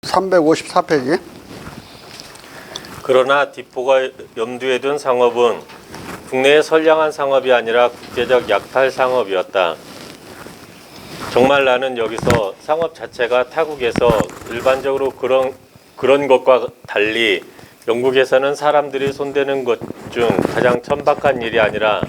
354페이지. 그러나 디포가 염두에 둔 상업은 국내의 선량한 상업이 아니라 국제적 약탈 상업이었다. 정말 나는 여기서 상업 자체가 타국에서 일반적으로 그런 것과 달리 영국에서는 사람들이 손대는 것 중 가장 천박한 일이 아니라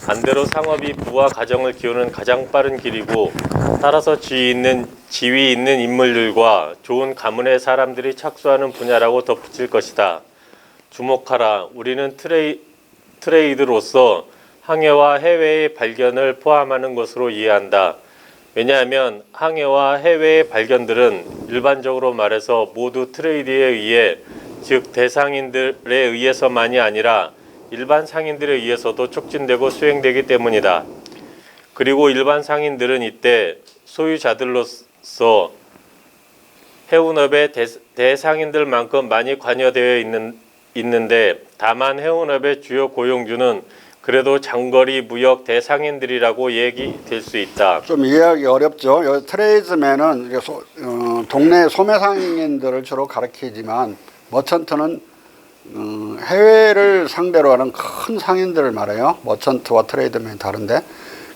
반대로 상업이 부와 가정을 키우는 가장 빠른 길이고, 따라서 지위 있는 인물들과 좋은 가문의 사람들이 착수하는 분야라고 덧붙일 것이다. 주목하라. 우리는 트레이드로서 항해와 해외의 발견을 포함하는 것으로 이해한다. 왜냐하면 항해와 해외의 발견들은 일반적으로 말해서 모두 트레이드에 의해, 즉 대상인들에 의해서만이 아니라 일반 상인들에 의해서도 촉진되고 수행되기 때문이다. 그리고 일반 상인들은 이때 소유자들로서 해운업의 대상인들만큼 많이 관여되어 있는데, 다만 해운업의 주요 고용주는 그래도 장거리 무역 대상인들이라고 얘기될 수 있다. 좀 이해하기 어렵죠. 여기 트레이드맨은 동네 소매상인들을 주로 가리키지만 머천트는 해외를 상대로 하는 큰 상인들을 말해요. 머천트와 트레이드맨이 다른데,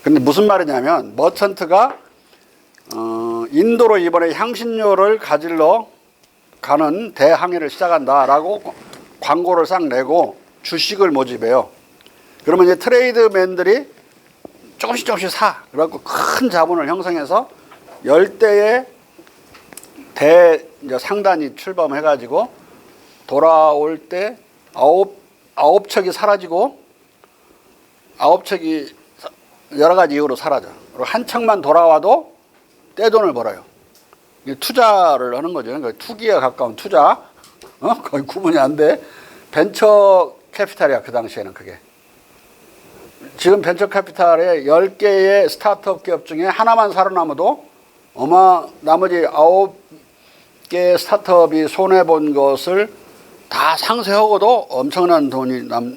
근데 무슨 말이냐면 머천트가 인도로 이번에 향신료를 가지러 가는 대항해를 시작한다라고 광고를 싹 내고 주식을 모집해요. 그러면 이제 트레이드맨들이 조금씩 사. 그래갖고 큰 자본을 형성해서 10대의 상단이 출범해가지고 돌아올 때 아홉 척이 사라지고, 아홉 척이 여러 가지 이유로 사라져. 그리고 한 척만 돌아와도 떼돈을 벌어요. 투자를 하는 거죠. 그러니까 투기에 가까운 투자. 거의 구분이 안 돼. 벤처 캐피탈이야, 그 당시에는 그게. 지금 벤처 캐피탈에 10개의 스타트업 기업 중에 하나만 살아남아도 나머지 9개의 스타트업이 손해본 것을 다 상쇄하고도 엄청난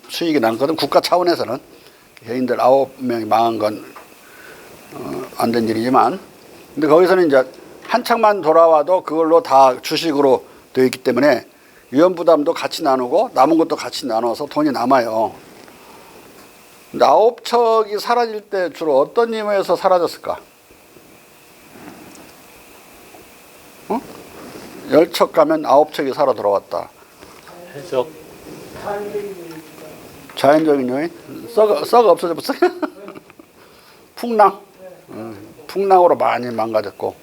수익이 나거든. 국가 차원에서는. 개인들 9명이 망한 건 안 된 일이지만, 근데 거기서는 이제 한 척만 돌아와도 그걸로 다 주식으로 되어 있기 때문에 위험 부담도 같이 나누고 남은 것도 같이 나눠서 돈이 남아요. 근데 9척이 사라질 때 주로 어떤 이유에서 사라졌을까? 10척 가면 9척이 살아 돌아왔다. 해적. 자연적인 요인? 썩어 없어져 버렸어. 풍랑. 풍랑으로 많이 망가졌고.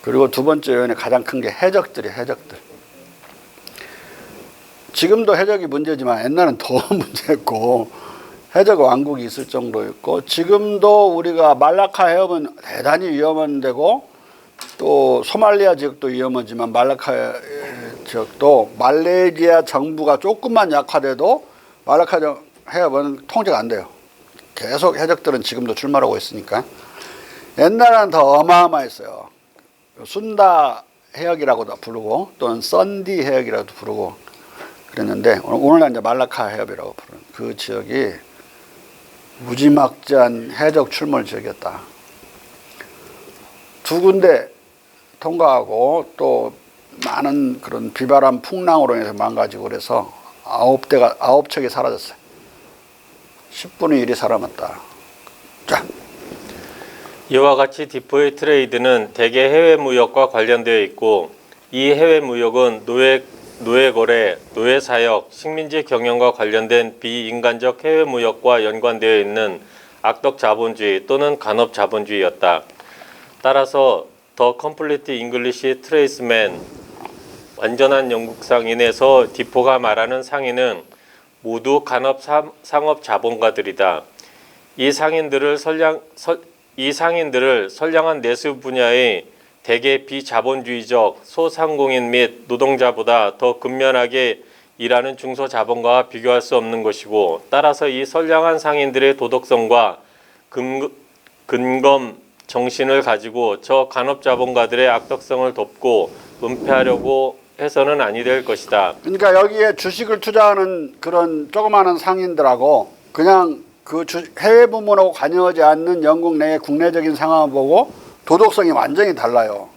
그리고 두 번째 요인이 가장 큰 게 해적들이 해적들. 지금도 해적이 문제지만 옛날엔 더 문제였고, 해적 왕국이 있을 정도였고, 지금도 우리가 말라카 해협은 대단히 위험한 데고, 또 소말리아 지역도 위험하지만 말라카 지역도 말레이시아 정부가 조금만 약화돼도 말라카 해협은 통제가 안 돼요. 계속 해적들은 지금도 출마하고 있으니까. 옛날에는 더 어마어마했어요. 순다 해역이라고도 부르고 또는 썬디 해역이라고도 부르고 그랬는데, 오늘날 이제 말라카 해협이라고 부르는 그 지역이 무지막지한 해적 출몰 지역이었다. 두 군데 통과하고 또 많은 그런 비바람 풍랑으로 인해서 망가지고 그래서 9척이 사라졌어요. 10분의 1이 살아남았다. 자. 이와 같이 디포의 트레이드는 대개 해외 무역과 관련되어 있고, 이 해외 무역은 노예 거래, 노예 사역, 식민지 경영과 관련된 비인간적 해외 무역과 연관되어 있는 악덕 자본주의 또는 간업 자본주의였다. 따라서 더 컴플리트 잉글리시 트레이스맨, 완전한 영국 상인에서 디포가 말하는 상인은 모두 간업 상업 자본가들이다. 이 상인들을 선량한 내수 분야의 대개 비자본주의적 소상공인 및 노동자보다 더 근면하게 일하는 중소자본가와 비교할 수 없는 것이고, 따라서 이 선량한 상인들의 도덕성과 근검 정신을 가지고 저 간업자본가들의 악덕성을 덮고 은폐하려고 해서는 아니 될 것이다. 그러니까 여기에 주식을 투자하는 그런 조그마한 상인들하고 그냥 그 해외 부문하고 관여하지 않는 영국 내의 국내적인 상황을 보고 도덕성이 완전히 달라요.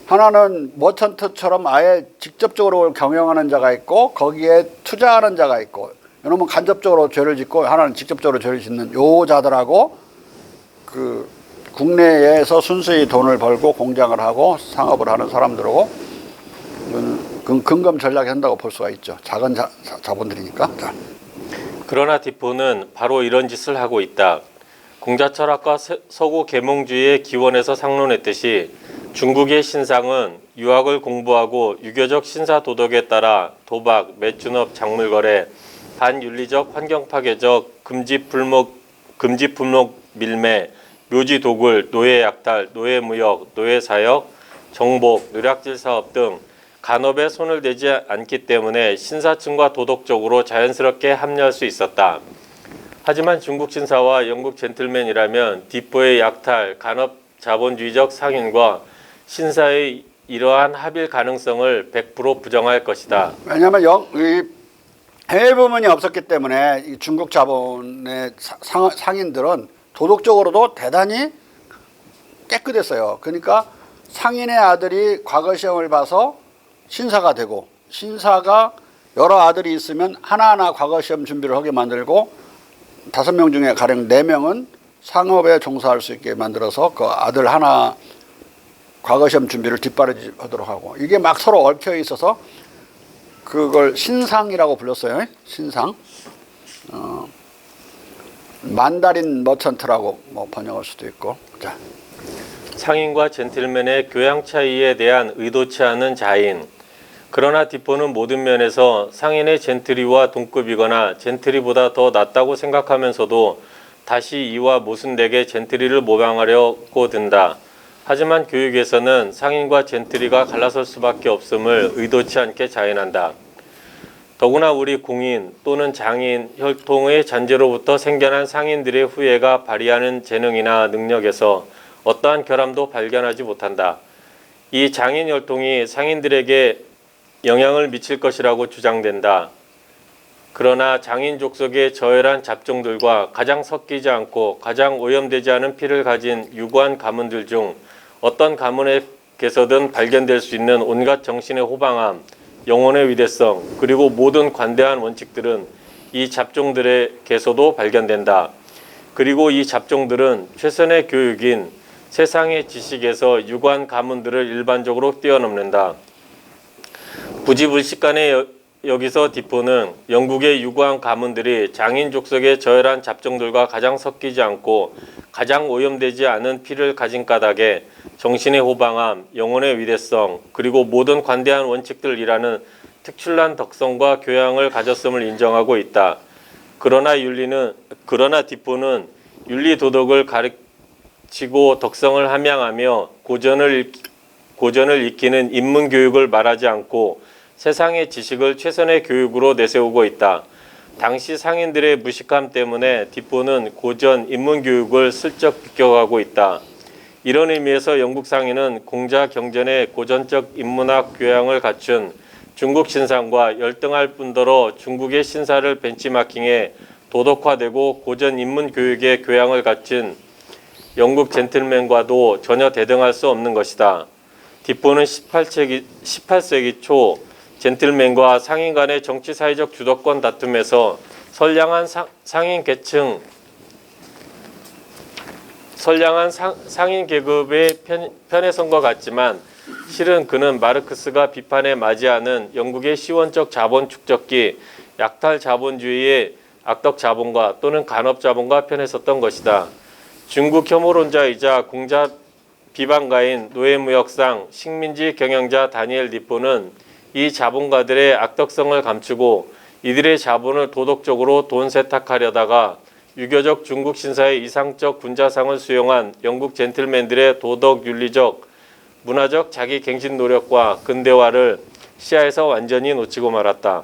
하나는 머천트처럼 아예 직접적으로 경영하는 자가 있고 거기에 투자하는 자가 있고 이놈은 간접적으로 죄를 짓고 하나는 직접적으로 죄를 짓는 요 자들하고 그 국내에서 순수히 돈을 벌고 공장을 하고 상업을 하는 사람들하고 근검 전략이 한다고 볼 수가 있죠. 작은 자본들이니까. 자. 그러나 디포는 바로 이런 짓을 하고 있다. 공자 철학과 서구 계몽주의의 기원에서 상론했듯이 중국의 신상은 유학을 공부하고 유교적 신사 도덕에 따라 도박, 매춘업, 작물거래, 반윤리적, 환경파괴적, 금지불목 밀매, 묘지도굴, 노예약탈, 노예무역, 노예사역, 정복, 노략질 사업 등 간업에 손을 대지 않기 때문에 신사층과 도덕적으로 자연스럽게 합류할 수 있었다. 하지만 중국 신사와 영국 젠틀맨이라면 디포의 약탈, 간업 자본주의적 상인과 신사의 이러한 합일 가능성을 100% 부정할 것이다. 왜냐하면 이 해외 부문이 없었기 때문에 이 중국 자본의 상인들은 도덕적으로도 대단히 깨끗했어요. 그러니까 상인의 아들이 과거 시험을 봐서 신사가 되고 신사가 여러 아들이 있으면 하나하나 과거 시험 준비를 하게 만들고 5명 중에 가령 4명은 상업에 종사할 수 있게 만들어서 그 아들 하나 과거 시험 준비를 뒷바라지하도록 하고 이게 막 서로 얽혀 있어서 그걸 신상이라고 불렀어요. 신상. 만다린 머천트라고 뭐 번역할 수도 있고. 자. 상인과 젠틀맨의 교양 차이에 대한 의도치 않은 자인. 그러나 디포는 모든 면에서 상인의 젠트리와 동급이거나 젠트리보다 더 낫다고 생각하면서도 다시 이와 모순되게 젠트리를 모방하려고 든다. 하지만 교육에서는 상인과 젠트리가 갈라설 수밖에 없음을 의도치 않게 자인한다. 더구나 우리 공인 또는 장인 혈통의 잔재로부터 생겨난 상인들의 후예가 발휘하는 재능이나 능력에서 어떠한 결함도 발견하지 못한다. 이 장인 혈통이 상인들에게 영향을 미칠 것이라고 주장된다. 그러나 장인 족속의 저열한 잡종들과 가장 섞이지 않고 가장 오염되지 않은 피를 가진 유구한 가문들 중 어떤 가문에게서든 발견될 수 있는 온갖 정신의 호방함, 영혼의 위대성, 그리고 모든 관대한 원칙들은 이 잡종들에게서도 발견된다. 그리고 이 잡종들은 최선의 교육인 세상의 지식에서 유구한 가문들을 일반적으로 뛰어넘는다. 부지불식간에 여기서 디포는 영국의 유구한 가문들이 장인 족속의 저열한 잡종들과 가장 섞이지 않고 가장 오염되지 않은 피를 가진 까닭에 정신의 호방함, 영혼의 위대성, 그리고 모든 관대한 원칙들이라는 특출난 덕성과 교양을 가졌음을 인정하고 있다. 그러나 디포는 윤리 도덕을 가르치고 덕성을 함양하며 고전을 익히는 인문 교육을 말하지 않고 세상의 지식을 최선의 교육으로 내세우고 있다. 당시 상인들의 무식함 때문에 디포는 고전 인문 교육을 슬쩍 비껴가고 있다. 이런 의미에서 영국 상인은 공자 경전의 고전적 인문학 교양을 갖춘 중국 신상과 열등할 뿐더러 중국의 신사를 벤치마킹해 도덕화되고 고전 인문 교육의 교양을 갖춘 영국 젠틀맨과도 전혀 대등할 수 없는 것이다. 디포는 18세기 초 젠틀맨과 상인 간의 정치 사회적 주도권 다툼에서 선량한 상인 계급의 편에 선 것 같지만 실은 그는 마르크스가 비판에 맞이하는 영국의 시원적 자본 축적기 약탈 자본주의의 악덕 자본가 또는 간업 자본가 편에 섰던 것이다. 중국 혐오론자이자 공자 비방가인 노예무역상 식민지 경영자 다니엘 디포는 이 자본가들의 악덕성을 감추고 이들의 자본을 도덕적으로 돈 세탁하려다가 유교적 중국 신사의 이상적 군자상을 수용한 영국 젠틀맨들의 도덕 윤리적 문화적 자기 갱신 노력과 근대화를 시야에서 완전히 놓치고 말았다.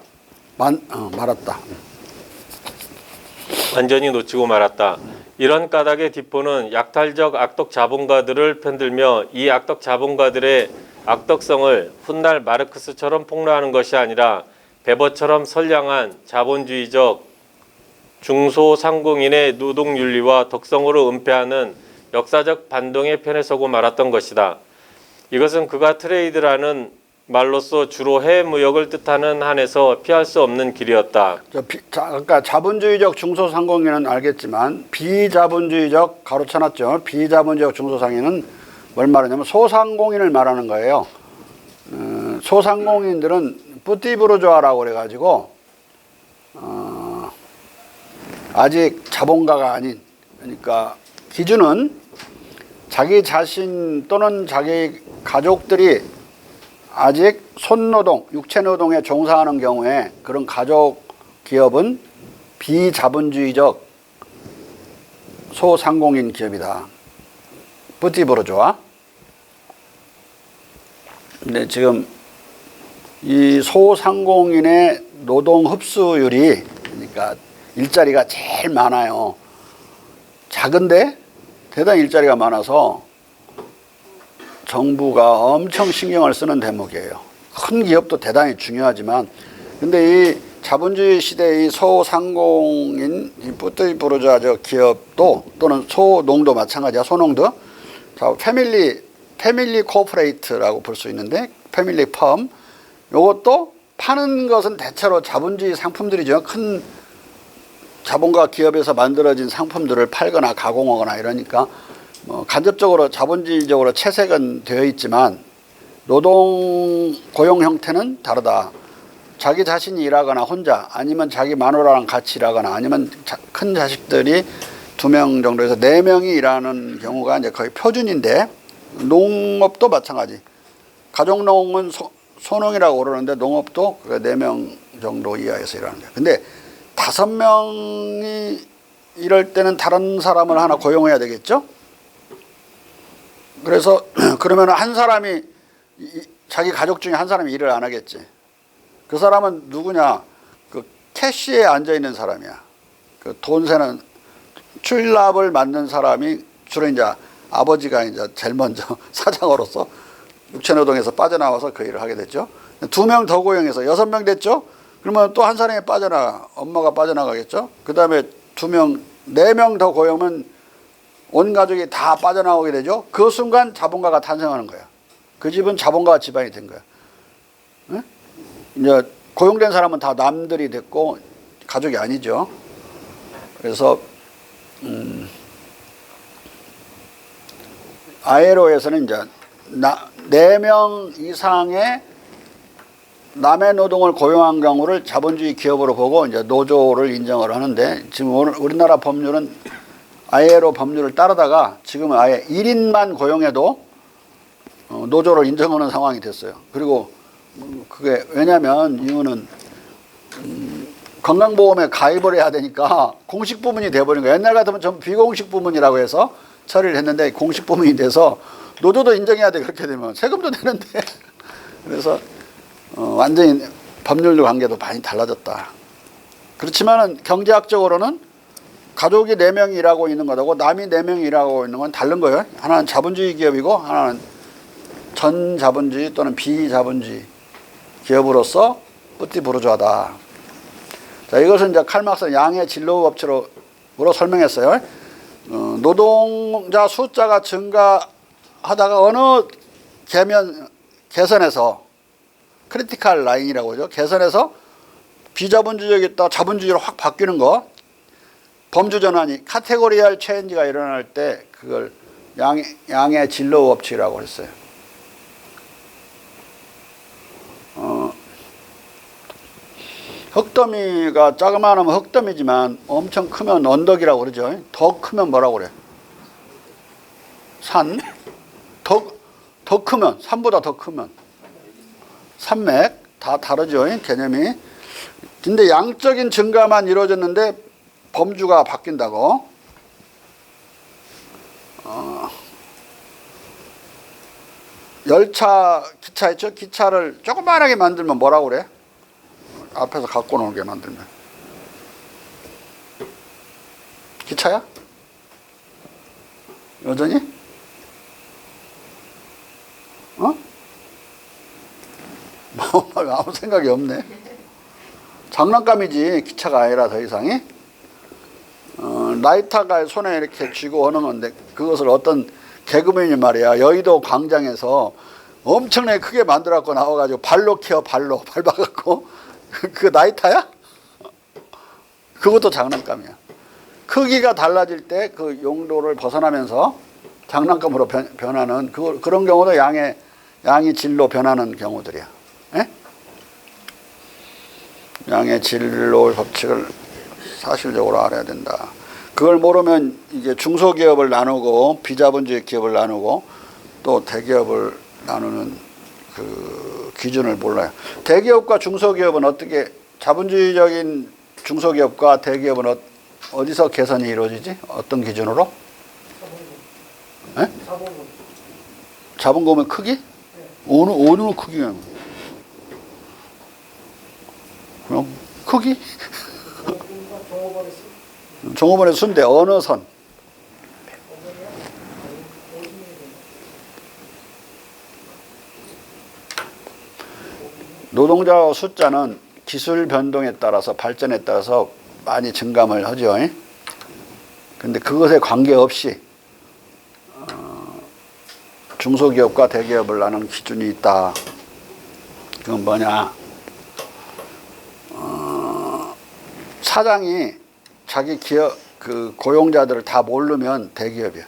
완전히 놓치고 말았다. 이런 까닭에 디포는 약탈적 악덕 자본가들을 편들며 이 악덕 자본가들의 악덕성을 훗날 마르크스처럼 폭로하는 것이 아니라 베버처럼 선량한 자본주의적 중소상공인의 노동윤리와 덕성으로 은폐하는 역사적 반동의 편에 서고 말았던 것이다. 이것은 그가 트레이드라는 말로써 주로 해외 무역을 뜻하는 한에서 피할 수 없는 길이었다. 그러니까 자본주의적 중소상공인은 알겠지만 비자본주의적 가로쳐놨죠. 비자본주의적 중소상인은 뭘 말하냐면 소상공인을 말하는 거예요. 소상공인들은 뿌띠부르주아라고 그래가지고 아직 자본가가 아닌, 그러니까 기준은 자기 자신 또는 자기 가족들이 아직 손노동, 육체노동에 종사하는 경우에 그런 가족 기업은 비자본주의적 소상공인 기업이다. 뿌띠부르주아. 근데 지금 이 소상공인의 노동 흡수율이, 그러니까 일자리가 제일 많아요. 작은데 대단히 일자리가 많아서 정부가 엄청 신경을 쓰는 대목이에요. 큰 기업도 대단히 중요하지만, 근데 이 자본주의 시대의 이 소상공인, 이 뿌띠부르주아 기업도 또는 소농도 마찬가지야. 소농도. 자, 패밀리 코퍼레이트라고 볼 수 있는데, 패밀리 펌. 요것도 파는 것은 대체로 자본주의 상품들이죠. 큰 자본가 기업에서 만들어진 상품들을 팔거나 가공하거나 이러니까 간접적으로 자본주의적으로 채색은 되어 있지만 노동 고용 형태는 다르다. 자기 자신이 일하거나 혼자, 아니면 자기 마누라랑 같이 일하거나, 아니면 큰 자식들이 2명 정도에서 4명이 일하는 경우가 이제 거의 표준인데, 농업도 마찬가지. 가족농은 소농이라고 그러는데 농업도 4명 정도 이하에서 일하는 거예요. 근데 5명이 이럴 때는 다른 사람을 하나 고용해야 되겠죠? 그래서 그러면 한 사람이, 자기 가족 중에 한 사람이 일을 안 하겠지. 그 사람은 누구냐? 그 캐시에 앉아 있는 사람이야. 그 돈 세는 출납을 맡는 사람이 주로 이제 아버지가 이제 제일 먼저 사장으로서 육체노동에서 빠져나와서 그 일을 하게 됐죠. 2명 더 고용해서 6명 됐죠. 그러면 또 한 사람이 빠져나가, 엄마가 빠져나가겠죠. 그 다음에 2명, 4명 더 고용하면 온 가족이 다 빠져나오게 되죠. 그 순간 자본가가 탄생하는 거야. 그 집은 자본가 집안이 된 거야. 네? 이제 고용된 사람은 다 남들이 됐고 가족이 아니죠. 그래서 ILO에서는 이제 4명 이상의 남의 노동을 고용한 경우를 자본주의 기업으로 보고 이제 노조를 인정을 하는데, 지금 우리나라 법률은 ILO 법률을 따르다가 지금은 아예 1인만 고용해도 노조를 인정하는 상황이 됐어요. 그리고 그게 왜냐면 이유는 건강보험에 가입을 해야 되니까 공식 부문이 돼버린 거예요. 옛날 같으면 전 비공식 부문이라고 해서 처리를 했는데 공식 부문이 돼서 노조도 인정해야 돼. 그렇게 되면 세금도 내는데 그래서 완전히 법률 관계도 많이 달라졌다. 그렇지만은 경제학적으로는 가족이 4명이 일하고 있는 거하고 남이 4명이 일하고 있는 건 다른 거예요. 하나는 자본주의 기업이고 하나는 전자본주의 또는 비자본주의 기업으로서 뿌띠부르주아다. 자, 이것은 이제 칼 막스는 양의 진로법칙으로 설명했어요. 노동자 숫자가 증가하다가 어느 개선에서 크리티컬 라인이라고 하죠. 개선에서 비자본주의적이었다 자본주의로 확 바뀌는 거, 범주 전환이 카테고리얼 체인지가 일어날 때 그걸 양의 진로 법칙이라고 했어요. 흙더미가 자그마하면 흙더미지만 엄청 크면 언덕이라고 그러죠. 더 크면 뭐라고 그래? 산? 더 크면, 산보다 더 크면 산맥. 다 다르죠, 개념이. 근데 양적인 증가만 이루어졌는데 범주가 바뀐다고. 열차, 기차 있죠? 기차를 조그만하게 만들면 뭐라고 그래? 앞에서 갖고 놀게 만들면. 기차야? 여전히? 아무 생각이 없네. 장난감이지 기차가 아니라 더 이상이. 라이터가 손에 이렇게 쥐고 하는 건데 그것을 어떤 개그맨이 말이야 여의도 광장에서 엄청나게 크게 만들어갖고 나와가지고 발로 키워, 발로 밟아갖고 그 나이타야? 그것도 장난감이야. 크기가 달라질 때 그 용도를 벗어나면서 장난감으로 변하는 그런 경우도 양의 질로 변하는 경우들이야. 에? 양의 질로 법칙을 사실적으로 알아야 된다. 그걸 모르면 이제 중소기업을 나누고 비자본주의 기업을 나누고 또 대기업을 나누는 그 기준을 몰라요. 대기업과 중소기업은 어떻게 자본주의적인 중소기업과 대기업은 어디서 계산이 이루어지지? 어떤 기준으로? 자본금. 자본금의 크기? 어느 크기야? 그럼 크기? 종업원의 종업원의 수인데 어느 선? 노동자 숫자는 기술 변동에 따라서 발전에 따라서 많이 증감을 하죠. 근데 그것에 관계없이 중소기업과 대기업을 나누는 기준이 있다. 그건 뭐냐? 사장이 자기 기업 그 고용자들을 다 모르면 대기업이야.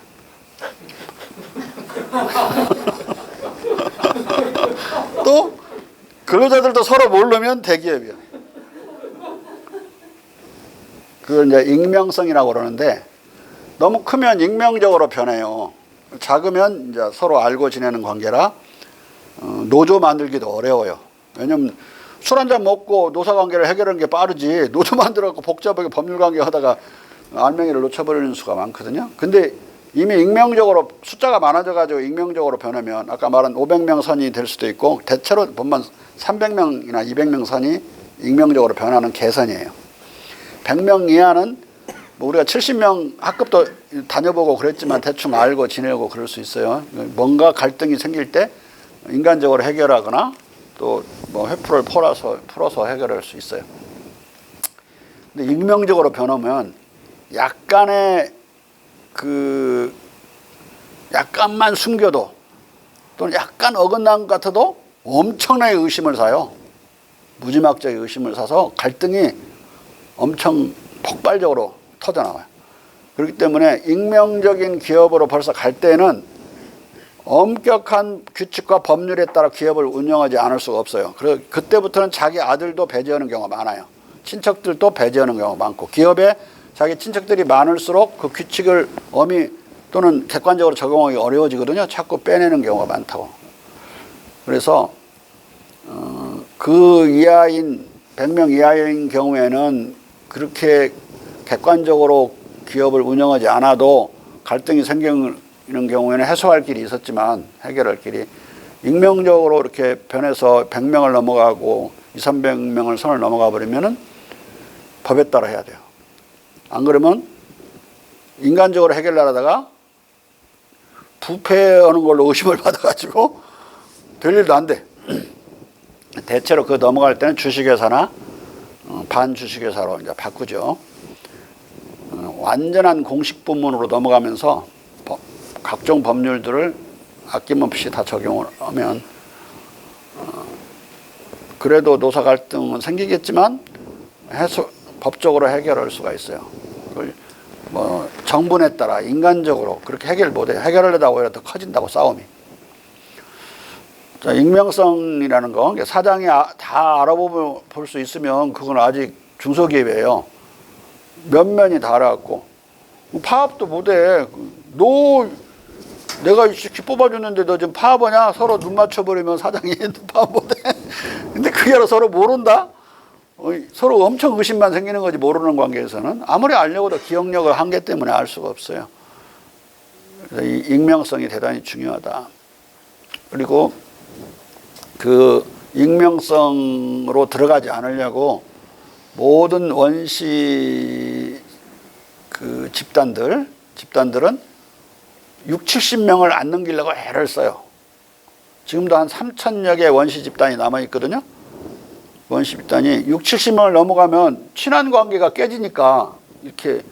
또 근로자들도 서로 모르면 대기업이야. 그걸 이제 익명성이라고 그러는데 너무 크면 익명적으로 변해요. 작으면 이제 서로 알고 지내는 관계라 노조 만들기도 어려워요. 왜냐면 술 한잔 먹고 노사관계를 해결하는 게 빠르지 노조 만들어갖고 복잡하게 법률관계 하다가 알맹이를 놓쳐버리는 수가 많거든요. 근데 이미 익명적으로 숫자가 많아져가지고 익명적으로 변하면 아까 말한 500명 선이 될 수도 있고 대체로 보면 300명이나 200명 선이 익명적으로 변하는 계산이에요. 100명 이하는 뭐 우리가 70명 학급도 다녀보고 그랬지만 대충 알고 지내고 그럴 수 있어요. 뭔가 갈등이 생길 때 인간적으로 해결하거나 또 뭐 회프를 풀어서 해결할 수 있어요. 근데 익명적으로 변하면 약간의 그 약간만 숨겨도 또는 약간 어긋난 것 같아도 엄청나게 의심을 사요. 무지막지하게 의심을 사서 갈등이 엄청 폭발적으로 터져나와요. 그렇기 때문에 익명적인 기업으로 벌써 갈 때는 엄격한 규칙과 법률에 따라 기업을 운영하지 않을 수가 없어요. 그래서 그때부터는 자기 아들도 배제하는 경우가 많아요. 친척들도 배제하는 경우가 많고 기업에 자기 친척들이 많을수록 그 규칙을 엄히 또는 객관적으로 적용하기 어려워지거든요. 자꾸 빼내는 경우가 많다고. 그래서 그 이하인 100명 이하인 경우에는 그렇게 객관적으로 기업을 운영하지 않아도 갈등이 생기는 경우에는 해소할 길이 있었지만 해결할 길이 익명적으로 이렇게 변해서 100명을 넘어가고 200~300명을 선을 넘어가 버리면은 법에 따라 해야 돼요. 안 그러면 인간적으로 해결하다가 부패하는 걸로 의심을 받아가지고 될 일도 안 돼. 대체로 그 넘어갈 때는 주식회사나 반주식회사로 이제 바꾸죠. 완전한 공식 부문으로 넘어가면서 각종 법률들을 아낌없이 다 적용을 하면 그래도 노사 갈등은 생기겠지만 법적으로 해결할 수가 있어요. 뭐 정분에 따라 인간적으로 그렇게 해결 못해. 해결하려다 오히려 더 커진다고 싸움이. 자, 익명성이라는 거 사장이 다 알아보면 볼 수 있으면 그건 아직 중소기업이에요. 면면이 다 알아갖고 파업도 못해. 너 내가 이렇게 뽑아줬는데 너 지금 파업하냐? 서로 눈 맞춰버리면 사장이 파업 못해. 근데 그게 서로 모른다? 서로 엄청 의심만 생기는 거지 모르는 관계에서는 아무리 알려고도 기억력의 한계 때문에 알 수가 없어요. 그래서 이 익명성이 대단히 중요하다. 그리고 그 익명성으로 들어가지 않으려고 모든 원시 그 집단들은 60~70명을 안 넘기려고 애를 써요. 지금도 한 3,000여 개 원시 집단이 남아있거든요. 원시 집단이 60~70명을 넘어가면 친한 관계가 깨지니까 이렇게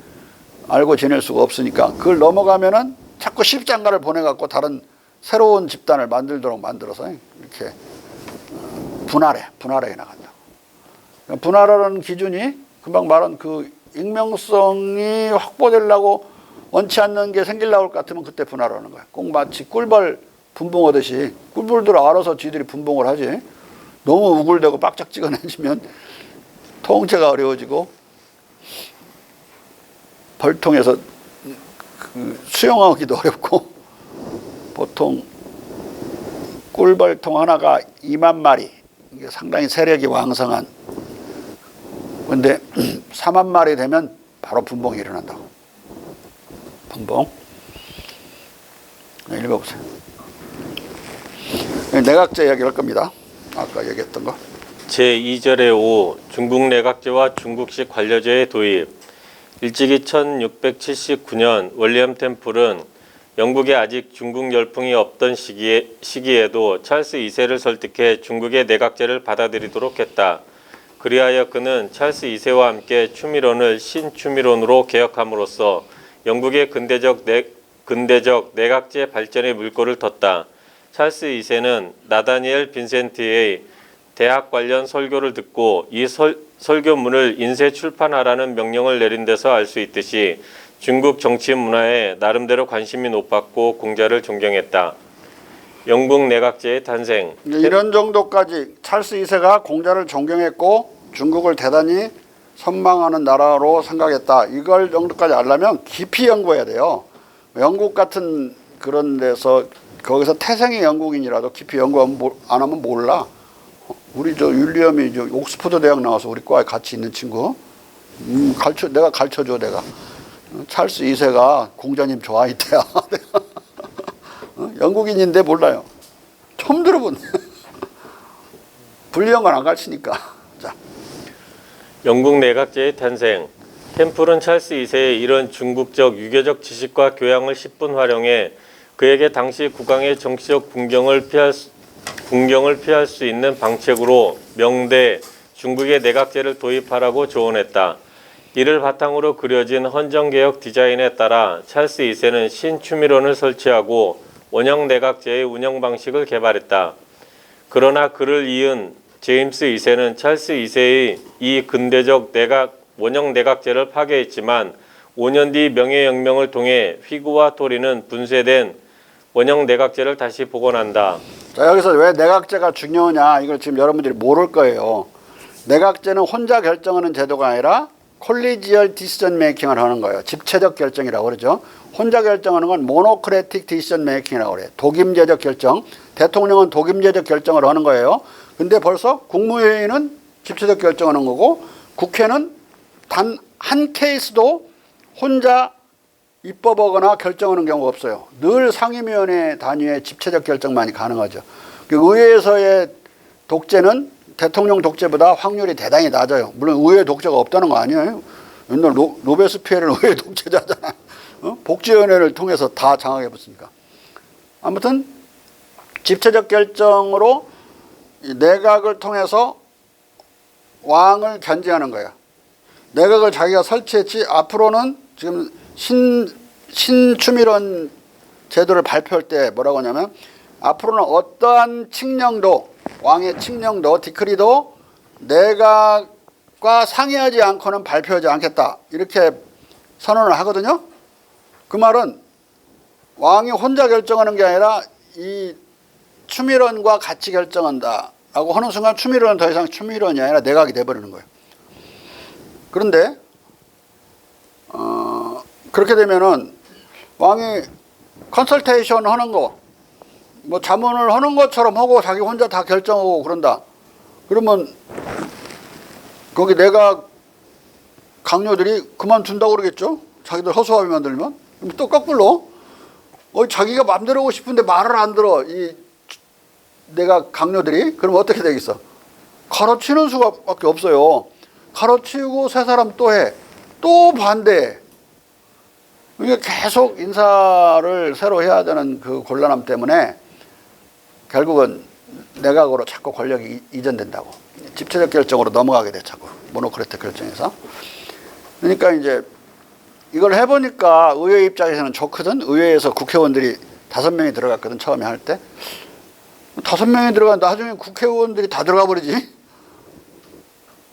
알고 지낼 수가 없으니까 그걸 넘어가면은 자꾸 실장가를 보내갖고 다른 새로운 집단을 만들도록 만들어서 이렇게 분할해 나간다고. 그러니까 분할하는 기준이 금방 말한 그 익명성이 확보되려고 원치 않는 게 생기려고 할 것 같으면 그때 분할하는 거야. 꼭 마치 꿀벌 분봉하듯이 꿀벌들 알아서 지들이 분봉을 하지. 너무 우글대고 빡짝 찍어내지면 통제가 어려워지고 벌통에서 그 수영하기도 어렵고 보통 꿀벌통 하나가 2만 마리 이게 상당히 세력이 왕성한 근데 4만 마리 되면 바로 분봉이 일어난다고. 분봉. 네, 읽어보세요. 내각제 이야기를 할 겁니다. 아까 얘기했던 거. 제2절의 5 중국 내각제와 중국식 관료제의 도입. 일찍이 1679년 월리엄 템플은 영국에 아직 중국 열풍이 없던 시기에도 찰스 2세를 설득해 중국의 내각제를 받아들이도록 했다. 그리하여 그는 찰스 2세와 함께 추미론을 신추미론으로 개혁함으로써 영국의 근대적 내각제 발전의 물꼬를 텄다. 찰스 2세는 나다니엘 빈센트의 대학 관련 설교를 듣고 이 설교문을 인쇄 출판하라는 명령을 내린 데서 알 수 있듯이 중국 정치 문화에 나름대로 관심이 높았고 공자를 존경했다. 영국 내각제의 탄생. 이런 정도까지 찰스 2세가 공자를 존경했고 중국을 대단히 선망하는 나라로 생각했다. 이걸 정도까지 알려면 깊이 연구해야 돼요. 영국 같은 그런 데서 거기서 태생의 영국인이라도 깊이 연구 안 하면 몰라. 우리 저 윌리엄이 저 옥스퍼드 대학 나와서 우리 과에 같이 있는 친구. 내가 가르쳐줘 내가. 찰스 2세가 공자님 좋아했대요. 영국인인데 몰라요. 처음 들어본. 불리한 건 안 가르치니까. 자. 영국 내각제의 탄생. 템플은 찰스 2세의 이런 중국적 유교적 지식과 교양을 10분 활용해 그에게 당시 국왕의 정치적 궁경을 피할 수 있는 방책으로 명대 중국의 내각제를 도입하라고 조언했다. 이를 바탕으로 그려진 헌정개혁 디자인에 따라 찰스 2세는 신추미론을 설치하고 원형 내각제의 운영 방식을 개발했다. 그러나 그를 이은 제임스 2세는 찰스 2세의 이 근대적 원형 내각제를 파괴했지만 5년 뒤 명예혁명을 통해 휘구와 토리는 분쇄된 원형 내각제를 다시 복원한다. 자, 여기서 왜 내각제가 중요하냐 이걸 지금 여러분들이 모를 거예요. 내각제는 혼자 결정하는 제도가 아니라 콜리지얼 디시전 메이킹을 하는 거예요. 집체적 결정이라고 그러죠. 혼자 결정하는 건 모노크래틱 디시전 메이킹이라고 그래요. 독임제적 결정. 대통령은 독임제적 결정을 하는 거예요. 근데 벌써 국무회의는 집체적 결정하는 거고 국회는 단 한 케이스도 혼자 입법하거나 결정하는 경우가 없어요. 늘 상임위원회 단위의 집체적 결정만이 가능하죠. 의회에서의 독재는 대통령 독재보다 확률이 대단히 낮아요. 물론 의회 독재가 없다는 거 아니에요. 옛날 로베스피에르는 의회 독재자잖아. 복지위원회를 통해서 다 장악해봤으니까. 아무튼 집체적 결정으로 내각을 통해서 왕을 견제하는 거야. 내각을 자기가 설치했지 앞으로는 지금 신추미론 제도를 발표할 때 뭐라고 하냐면 앞으로는 어떠한 칙령도 왕의 칙령도 디크리도 내각과 상의하지 않고는 발표하지 않겠다 이렇게 선언을 하거든요. 그 말은 왕이 혼자 결정하는 게 아니라 이 추미론과 같이 결정한다 라고 하는 순간 추미론은 더 이상 추미론이 아니라 내각이 돼버리는 거예요. 그런데 그렇게 되면은 왕이 컨설테이션 하는 거, 뭐 자문을 하는 것처럼 하고 자기 혼자 다 결정하고 그런다. 그러면 거기 내각 강요들이 그만둔다고 그러겠죠? 자기들 허수아비 만들면. 그럼 또 거꾸로 자기가 마음대로 하고 싶은데 말을 안 들어 이 내각 강요들이. 그러면 어떻게 되겠어? 가로치는 수밖에 없어요. 가로치고 새 사람 또 해. 또 반대해. 이게 계속 인사를 새로 해야 되는 그 곤란함 때문에 결국은 내각으로 자꾸 권력이 이전된다고. 집체적 결정으로 넘어가게 돼, 자꾸. 모노크래틱 결정에서. 그러니까 이제 이걸 해보니까 의회 입장에서는 좋거든. 의회에서 국회의원들이 5명이 들어갔거든, 처음에 할 때. 5명이 들어간 나중에 국회의원들이 다 들어가 버리지.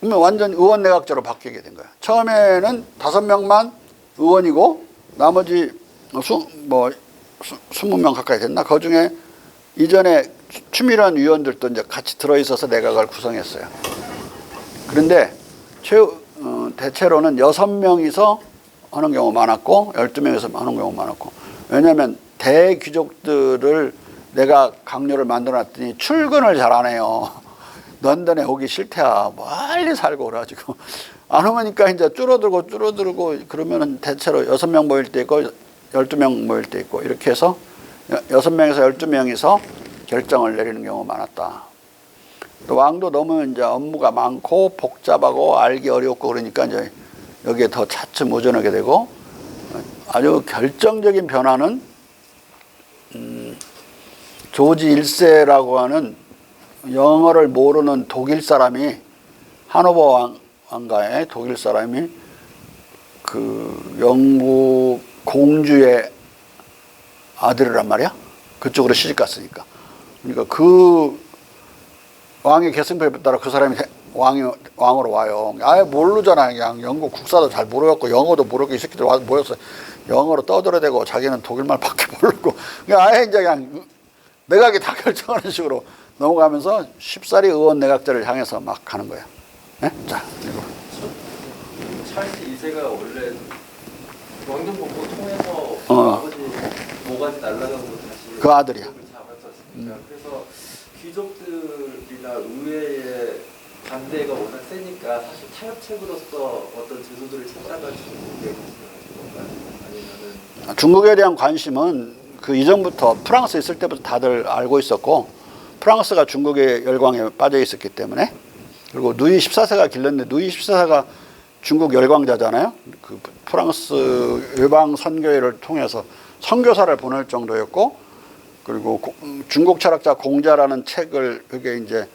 그러면 완전 의원 내각제로 바뀌게 된 거야. 처음에는 5명만 의원이고 나머지 20명 가까이 됐나? 그 중에 이전에 추미란 위원들도 이제 같이 들어있어서 내각을 구성했어요. 그런데 대체로는 6명이서 하는 경우 많았고 12명이서 하는 경우 많았고, 왜냐하면 대귀족들을 내가 강요를 만들어놨더니 출근을 잘 안 해요. 런던에 오기 싫대야. 멀리 살고 그래가지고 안 오니까 이제 줄어들고 그러면은 대체로 6명 모일 때 있고 12명 모일 때 있고 이렇게 해서 6명에서 12명이서 결정을 내리는 경우가 많았다. 또 왕도 너무 이제 업무가 많고 복잡하고 알기 어렵고 그러니까 이제 여기에 더 차츰 의존하게 되고, 아주 결정적인 변화는 조지 1세라고 하는 영어를 모르는 독일 사람이, 하노버 왕가의 독일 사람이 그 영국 공주의 아들이란 말이야. 그쪽으로 시집 갔으니까. 그러니까 그 왕의 계승표에 따라 그 사람이 왕으로 와요. 아예 모르잖아. 그냥 영국 국사도 잘 모르겠고 영어도 모르고 이 새끼들 와서 모여서 영어로 떠들어대고 자기는 독일말밖에 모르고, 그냥 아예 이제 그냥 내각이 다 결정하는 식으로 넘어가면서 쉽사리 의원 내각제를 향해서 막 가는 거야. 네? 자, 이거. 찰스 2세가 원래 왕정복고 통해서 아버지 모가지 날라가고 다시 그 아들이야. 잡았었습니다. 그래서 귀족들이나 의회의 반대가 워낙 세니까 사실 타협책으로서 어떤 제도들을 찾다가 중국에 건가요? 아니면은 중국에 대한 관심은 그 이전부터 프랑스 있을 때부터 다들 알고 있었고, 프랑스가 중국의 열광에 빠져 있었기 때문에, 그리고 누이 14세가 길렀는데 누이 14세가 중국 열광자잖아요. 그 프랑스 외방 선교회를 통해서 선교사를 보낼 정도였고, 그리고 중국 철학자 공자라는 책을, 그게 이제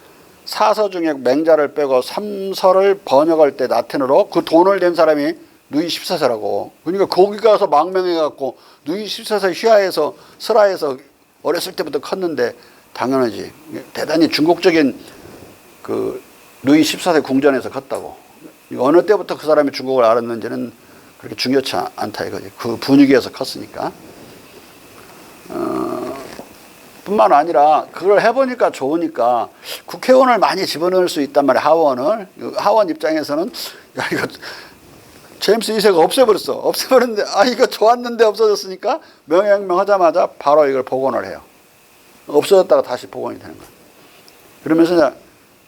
사서 중에 맹자를 빼고 3서를 번역할 때 라틴어로 그 돈을 낸 사람이 누이 14세라고. 그러니까 거기 가서 망명해갖고 누이 14세 휘하에서 설하에서 어렸을 때부터 컸는데 당연하지. 대단히 중국적인 그 누이 14세 궁전에서 컸다고. 어느 때부터 그 사람이 중국을 알았는지는 그렇게 중요치 않다 이거지. 그 분위기에서 컸으니까. 뿐만 아니라 그걸 해보니까 좋으니까 국회의원을 많이 집어넣을 수 있단 말이야. 하원을. 하원 입장에서는 야 이거 제임스 2세가 없애버렸어. 없애버렸는데 이거 좋았는데 없어졌으니까 명예혁명 하자마자 바로 이걸 복원을 해요. 없어졌다가 다시 복원이 되는 거야. 그러면서 이제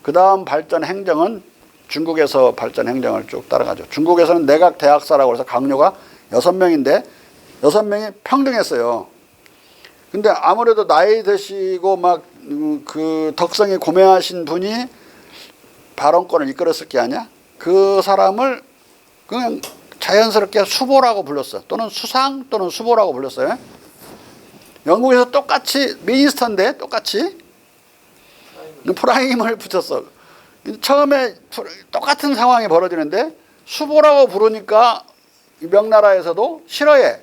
그 다음 발전 행정은 중국에서 발전 행정을 쭉 따라가죠. 중국에서는 내각 대학사라고 해서 강요가 6명인데 6명이 평등했어요. 근데 아무래도 나이 드시고 막 그 덕성이 고매하신 분이 발언권을 이끌었을 게 아니야? 그 사람을 그냥 자연스럽게 수보라고 불렀어. 또는 수상 또는 수보라고 불렀어요. 영국에서 똑같이 미니스터인데 똑같이 프라임을 붙였어. 처음에 똑같은 상황이 벌어지는데 수보라고 부르니까 명나라에서도 싫어해.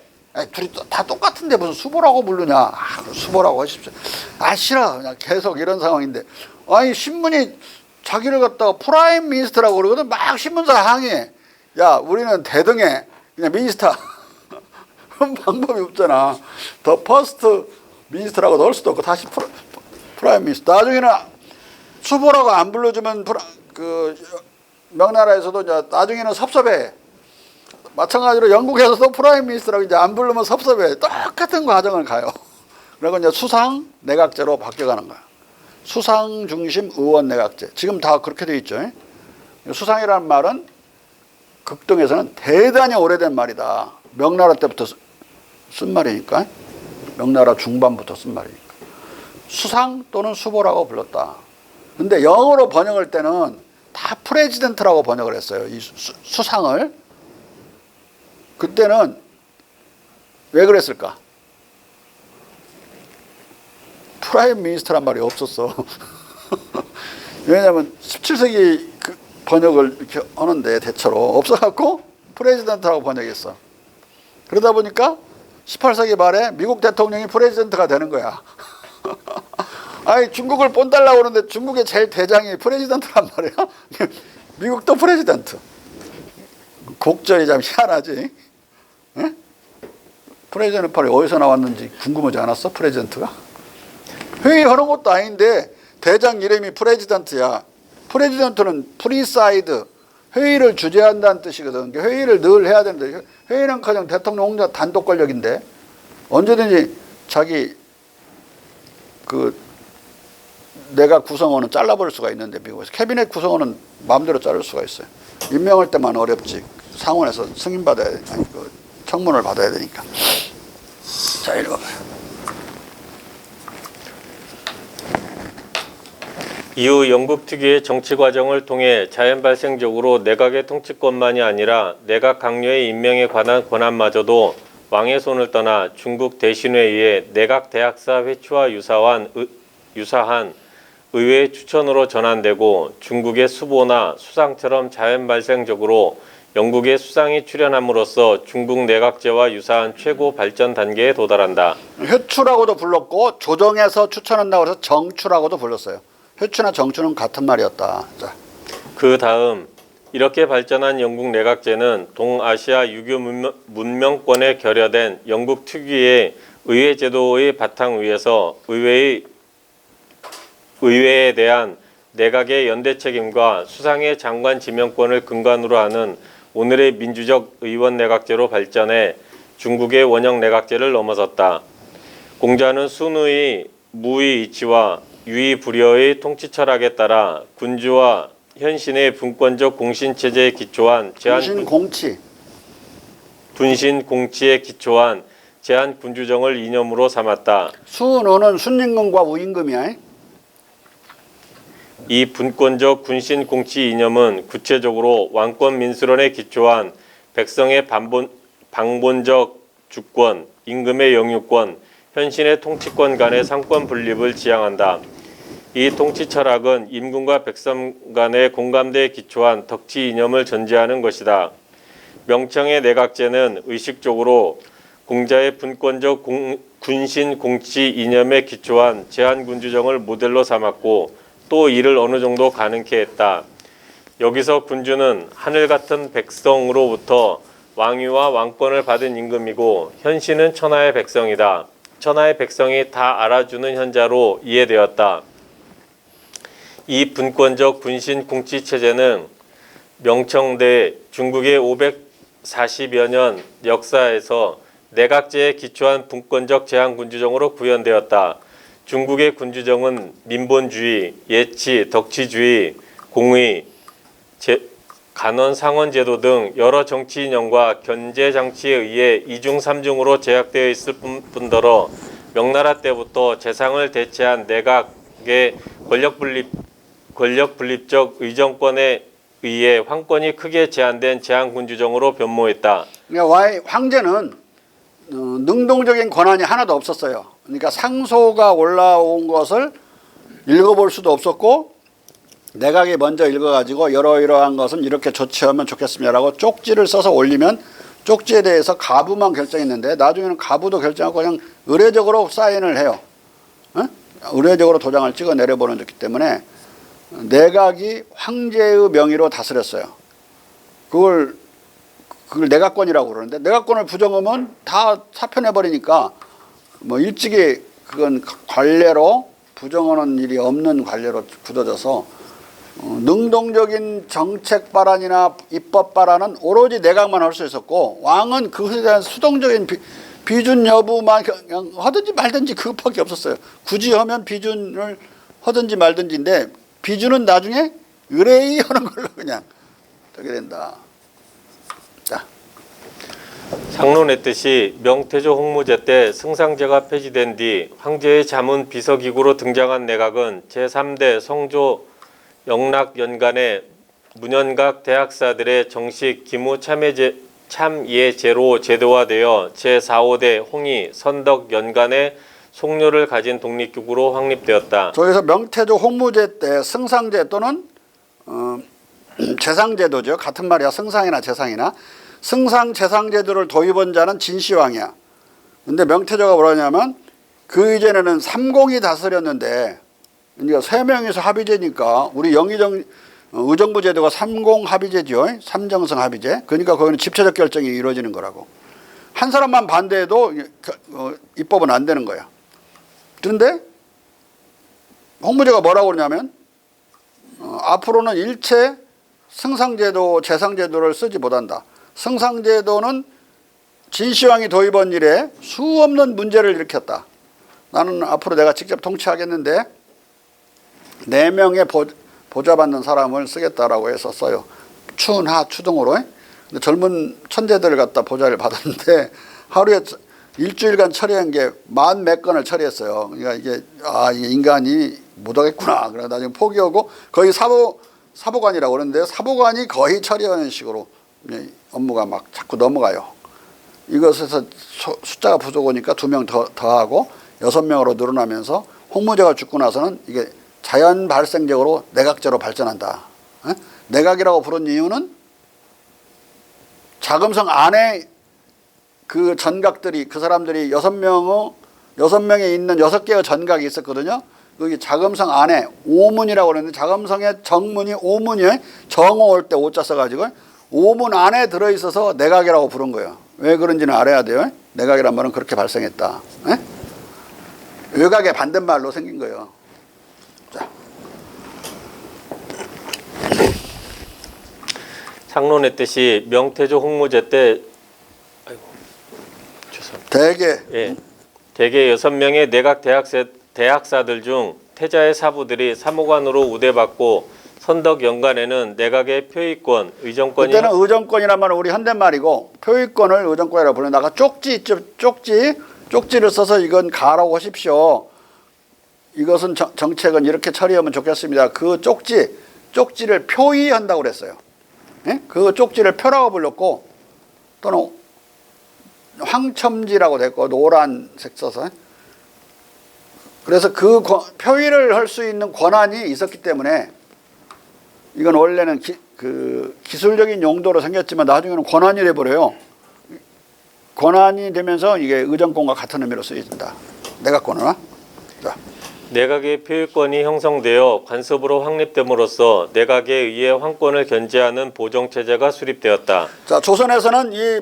둘이 다 똑같은데 무슨 수보라고 부르냐. 수보라고 하십시오. 싫어. 그냥 계속 이런 상황인데. 신문이 자기를 갖다가 프라임 미니스터라고 그러거든. 막 신문사가 항의해. 야, 우리는 대등해. 그냥 미니스터. 그런 방법이 없잖아. 더 퍼스트 미니스터라고 넣을 수도 없고 다시 프라임 미니스터. 나중에는 수보라고 안 불러주면 명나라에서도 이제 나중에는 섭섭해. 마찬가지로 영국에서도 프라임 미니스터라고 이제 안 부르면 섭섭해. 똑같은 과정을 가요. 그리고 이제 수상 내각제로 바뀌어가는 거야. 수상 중심 의원 내각제. 지금 다 그렇게 돼 있죠. 수상이라는 말은 극동에서는 대단히 오래된 말이다. 명나라 때부터 쓴 말이니까. 명나라 중반부터 쓴 말이니까. 수상 또는 수보라고 불렀다. 근데 영어로 번역할 때는 다 프레지던트라고 번역을 했어요. 이 수상을. 그때는 왜 그랬을까? 프라임 미니스터란 말이 없었어. 왜냐하면 17세기 그 번역을 이렇게 하는데 대체로 없어갖고 프레지던트라고 번역했어. 그러다 보니까 18세기 말에 미국 대통령이 프레지던트가 되는 거야. 아니 중국을 본달라고 그러는데 중국의 제일 대장이 프레지던트란 말이야. 미국도 프레지던트. 곡절이 참 희한하지. 예? 프레지던트 팔이 어디서 나왔는지 궁금하지 않았어? 프레지던트가? 회의하는 것도 아닌데 대장 이름이 프레지던트야. 프레지던트는 프리사이드, 회의를 주재한다는 뜻이거든. 회의를 늘 해야 되는데 회의는 가장 대통령 혼자 단독 권력인데 언제든지 자기 그 내각 구성원은 잘라버릴 수가 있는데 미국에서 캐비넷 구성원은 마음대로 자를 수가 있어요. 임명할 때만 어렵지. 상원에서 승인받아야 아니 그 청문을 받아야 되니까. 자 읽어봐요. 이후 영국 특유의 정치 과정을 통해 자연 발생적으로 내각의 통치권만이 아니라 내각 강요의 임명에 관한 권한마저도 왕의 손을 떠나 중국 대신회에 의해 내각 대학사 회추와 유사한 의회의 추천으로 전환되고 중국의 수보나 수상처럼 자연 발생적으로 영국의 수상이 출현함으로써 중국 내각제와 유사한 최고 발전 단계에 도달한다. 회추라고도 불렀고 조정해서 추천한다고 해서 정추라고도 불렀어요. 회추나 정추는 같은 말이었다. 자. 그 다음 이렇게 발전한 영국 내각제는 동아시아 유교 문명권에 결여된 영국 특유의 의회 제도의 바탕 위에서 의회에 대한 내각의 연대 책임과 수상의 장관 지명권을 근간으로 하는 오늘의 민주적 의원 내각제로 발전해 중국의 원형 내각제를 넘어섰다. 공자는 순의 무의 이치와 유의불여의 통치 철학에 따라 군주와 현신의 분권적 공신체제에 기초한 분신공치에 기초한 제한군주정을 이념으로 삼았다. 순어는 순임금과 우임금이야. 이 분권적 군신공치 이념은 구체적으로 왕권 민수론에 기초한 백성의 방본적 주권, 임금의 영유권, 현신의 통치권 간의 상권 분립을 지향한다. 이 통치 철학은 임금과 백성 간의 공감대에 기초한 덕치 이념을 전제하는 것이다. 명청의 내각제는 의식적으로 공자의 분권적 군신 공치 이념에 기초한 제한군주정을 모델로 삼았고 또 이를 어느 정도 가능케 했다. 여기서 군주는 하늘 같은 백성으로부터 왕위와 왕권을 받은 임금이고 현신은 천하의 백성이다. 천하의 백성이 다 알아주는 현자로 이해되었다. 이 분권적 군신 공치 체제는 명청대 중국의 540여 년 역사에서 내각제에 기초한 분권적 제한군주정으로 구현되었다. 중국의 군주정은 민본주의, 예치, 덕치주의, 공의, 간원 상원제도 등 여러 정치 이념과 견제 장치에 의해 이중 삼중으로 제약되어 있을 뿐더러 명나라 때부터 재상을 대체한 내각의 권력 분립적 의정권에 의해 황권이 크게 제한된 제한군주정으로 변모했다. 그러니까 황제는 능동적인 권한이 하나도 없었어요. 그러니까 상소가 올라온 것을 읽어볼 수도 없었고 내각이 먼저 읽어가지고 이러이러한 것은 이렇게 조치하면 좋겠습니다라고 쪽지를 써서 올리면 쪽지에 대해서 가부만 결정했는데 나중에는 가부도 결정하고 그냥 의례적으로 사인을 해요. 의례적으로 도장을 찍어 내려보는 거기 때문에 내각이 황제의 명의로 다스렸어요. 그걸 내각권이라고 그러는데 내각권을 부정하면 다 사표내버리니까 뭐 일찍이 그건 관례로 부정하는 일이 없는 관례로 굳어져서 능동적인 정책 발안이나 입법 발안은 오로지 내각만 할 수 있었고 왕은 그것에 대한 수동적인 비준 여부만 그냥 하든지 말든지 그것밖에 없었어요. 굳이 하면 비준을 하든지 말든지인데 비준은 나중에 의뢰의 하는 걸로 그냥 되게 된다. 자. 상론했듯이 명태조 홍무제 때 승상제가 폐지된 뒤 황제의 자문 비서기구로 등장한 내각은 제3대 성조 영락연간의 문현각 대학사들의 정식 기무 참예제로 제도화되어 제4, 5대 홍희 선덕연간의 속료를 가진 독립기구로 확립되었다. 저기서 명태조 홍무제 때 승상제 또는 재상제도죠. 같은 말이야. 승상이나 재상이나. 승상 재상제도를 도입한 자는 진시황이야. 근데 명태조가 뭐라냐면 그 이전에는 삼공이 다스렸는데 그러니까 세 명이서 합의제니까 우리 영의정 의정부 제도가 삼공 합의제죠. 삼정성 합의제. 그러니까 거기는 집체적 결정이 이루어지는 거라고. 한 사람만 반대해도 입법은 안 되는 거야. 그런데 홍무제가 뭐라고 그러냐면 앞으로는 일체 승상제도, 재상제도를 쓰지 못한다. 승상제도는 진시황이 도입한 이래 수없는 문제를 일으켰다. 나는 앞으로 내가 직접 통치하겠는데 4명의 보좌받는 사람을 쓰겠다라고 해서 써요. 추하 추등으로. 근데 젊은 천재들을 갖다 보좌를 받았는데 하루에 일주일간 처리한 게 10몇 건을 처리했어요. 그러니까 이게 이게 인간이 못하겠구나. 그래서 나중에 포기하고 거의 사보관이라고 그러는데 사보관이 거의 처리하는 식으로 업무가 막 자꾸 넘어가요. 이것에서 숫자가 부족하니까 2명 더하고 6명으로 늘어나면서 홍무제가 죽고 나서는 이게 자연 발생적으로 내각제로 발전한다. 내각이라고 부른 이유는 자금성 안에 그 전각들이 그 사람들이 6명에 있는 6개의 전각이 있었거든요. 여기 자금성 안에 오문이라고 그러는데 자금성의 정문이 오문이에요. 정오 올 때 오자 써가지고 오문 안에 들어있어서 내각이라고 부른 거예요. 왜 그런지는 알아야 돼요. 내각이란 말은 그렇게 발생했다. 외곽의 반대말로 생긴 거예요. 자. 상론했듯이 명태조 홍무제 때 대개 대개 6명의 내각 대학사들 중 태자의 사부들이 사무관으로 우대받고 선덕 연간에는 내각의 표의권, 의정권이 그때는 의정권이란 말은 우리 현대말이고 표의권을 의정권이라고 부르는다가 쪽지 있죠. 쪽지를 써서 이건 가라고 하십시오. 이것은 정책은 이렇게 처리하면 좋겠습니다. 그 쪽지를 표의한다고 그랬어요. 예? 그 쪽지를 표라고 불렀고 또는 황첨지라고 됐고 노란색 써서 그래서 그 표의를 할 수 있는 권한이 있었기 때문에 이건 원래는 기술적인 용도로 생겼지만 나중에는 권한이 돼버려요. 권한이 되면서 이게 의정권과 같은 의미로 쓰여진다. 내각권은. 자. 내각의 표의권이 형성되어 관습으로 확립됨으로써 내각에 의해 황권을 견제하는 보정체제가 수립되었다. 자, 조선에서는 이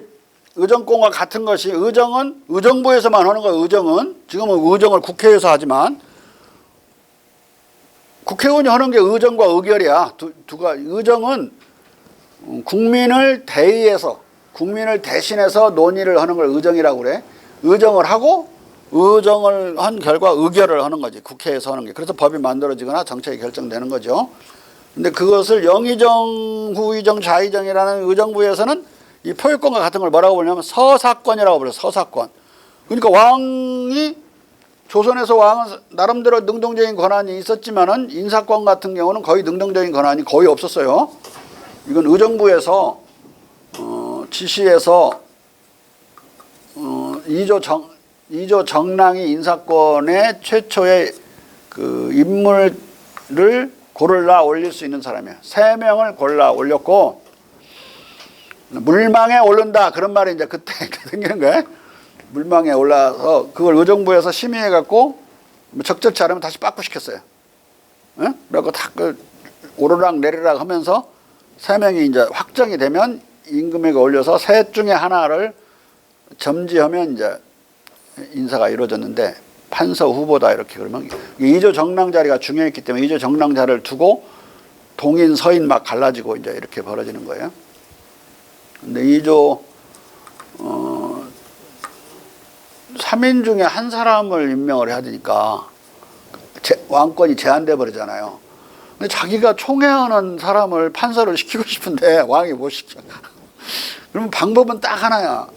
의정권과 같은 것이 의정은 의정부에서만 하는 거예요. 의정은 지금은 의정을 국회에서 하지만 국회의원이 하는 게 의정과 의결이야. 두가 의정은 국민을 대의해서 국민을 대신해서 논의를 하는 걸 의정이라고 그래. 의정을 하고 의정을 한 결과 의결을 하는 거지. 국회에서 하는 게. 그래서 법이 만들어지거나 정책이 결정되는 거죠. 근데 그것을 영의정, 후의정, 좌의정이라는 의정부에서는 이 표의권과 같은 걸 뭐라고 부르냐면 서사권이라고 불러요. 서사권. 그러니까 왕이 조선에서 왕은 나름대로 능동적인 권한이 있었지만은 인사권 같은 경우는 거의 능동적인 권한이 거의 없었어요. 이건 의정부에서 지시해서 2조 정랑이 인사권의 최초의 그 인물을 고르려 올릴 수 있는 사람이에요. 3명을 골라 올렸고 물망에 오른다 그런 말이 이제 그때 생기는 거예요. 물망에 올라서 그걸 의정부에서 심의해갖고 적절치 않으면 다시 빠꾸시켰어요. 그래갖고 다 오르락 내리락 하면서 3명이 이제 확정이 되면 임금에게 올려서 셋 중에 하나를 점지하면 이제 인사가 이루어졌는데 판서 후보다 이렇게 그러면 2조 정랑 자리가 중요했기 때문에 2조 정랑 자리를 두고 동인 서인 막 갈라지고 이제 이렇게 벌어지는 거예요. 근데 2조 3인 중에 한 사람을 임명을 해야 되니까 왕권이 제한돼 버리잖아요. 근데 자기가 총회하는 사람을 판서를 시키고 싶은데 왕이 못 시켜. 그러면 방법은 딱 하나야.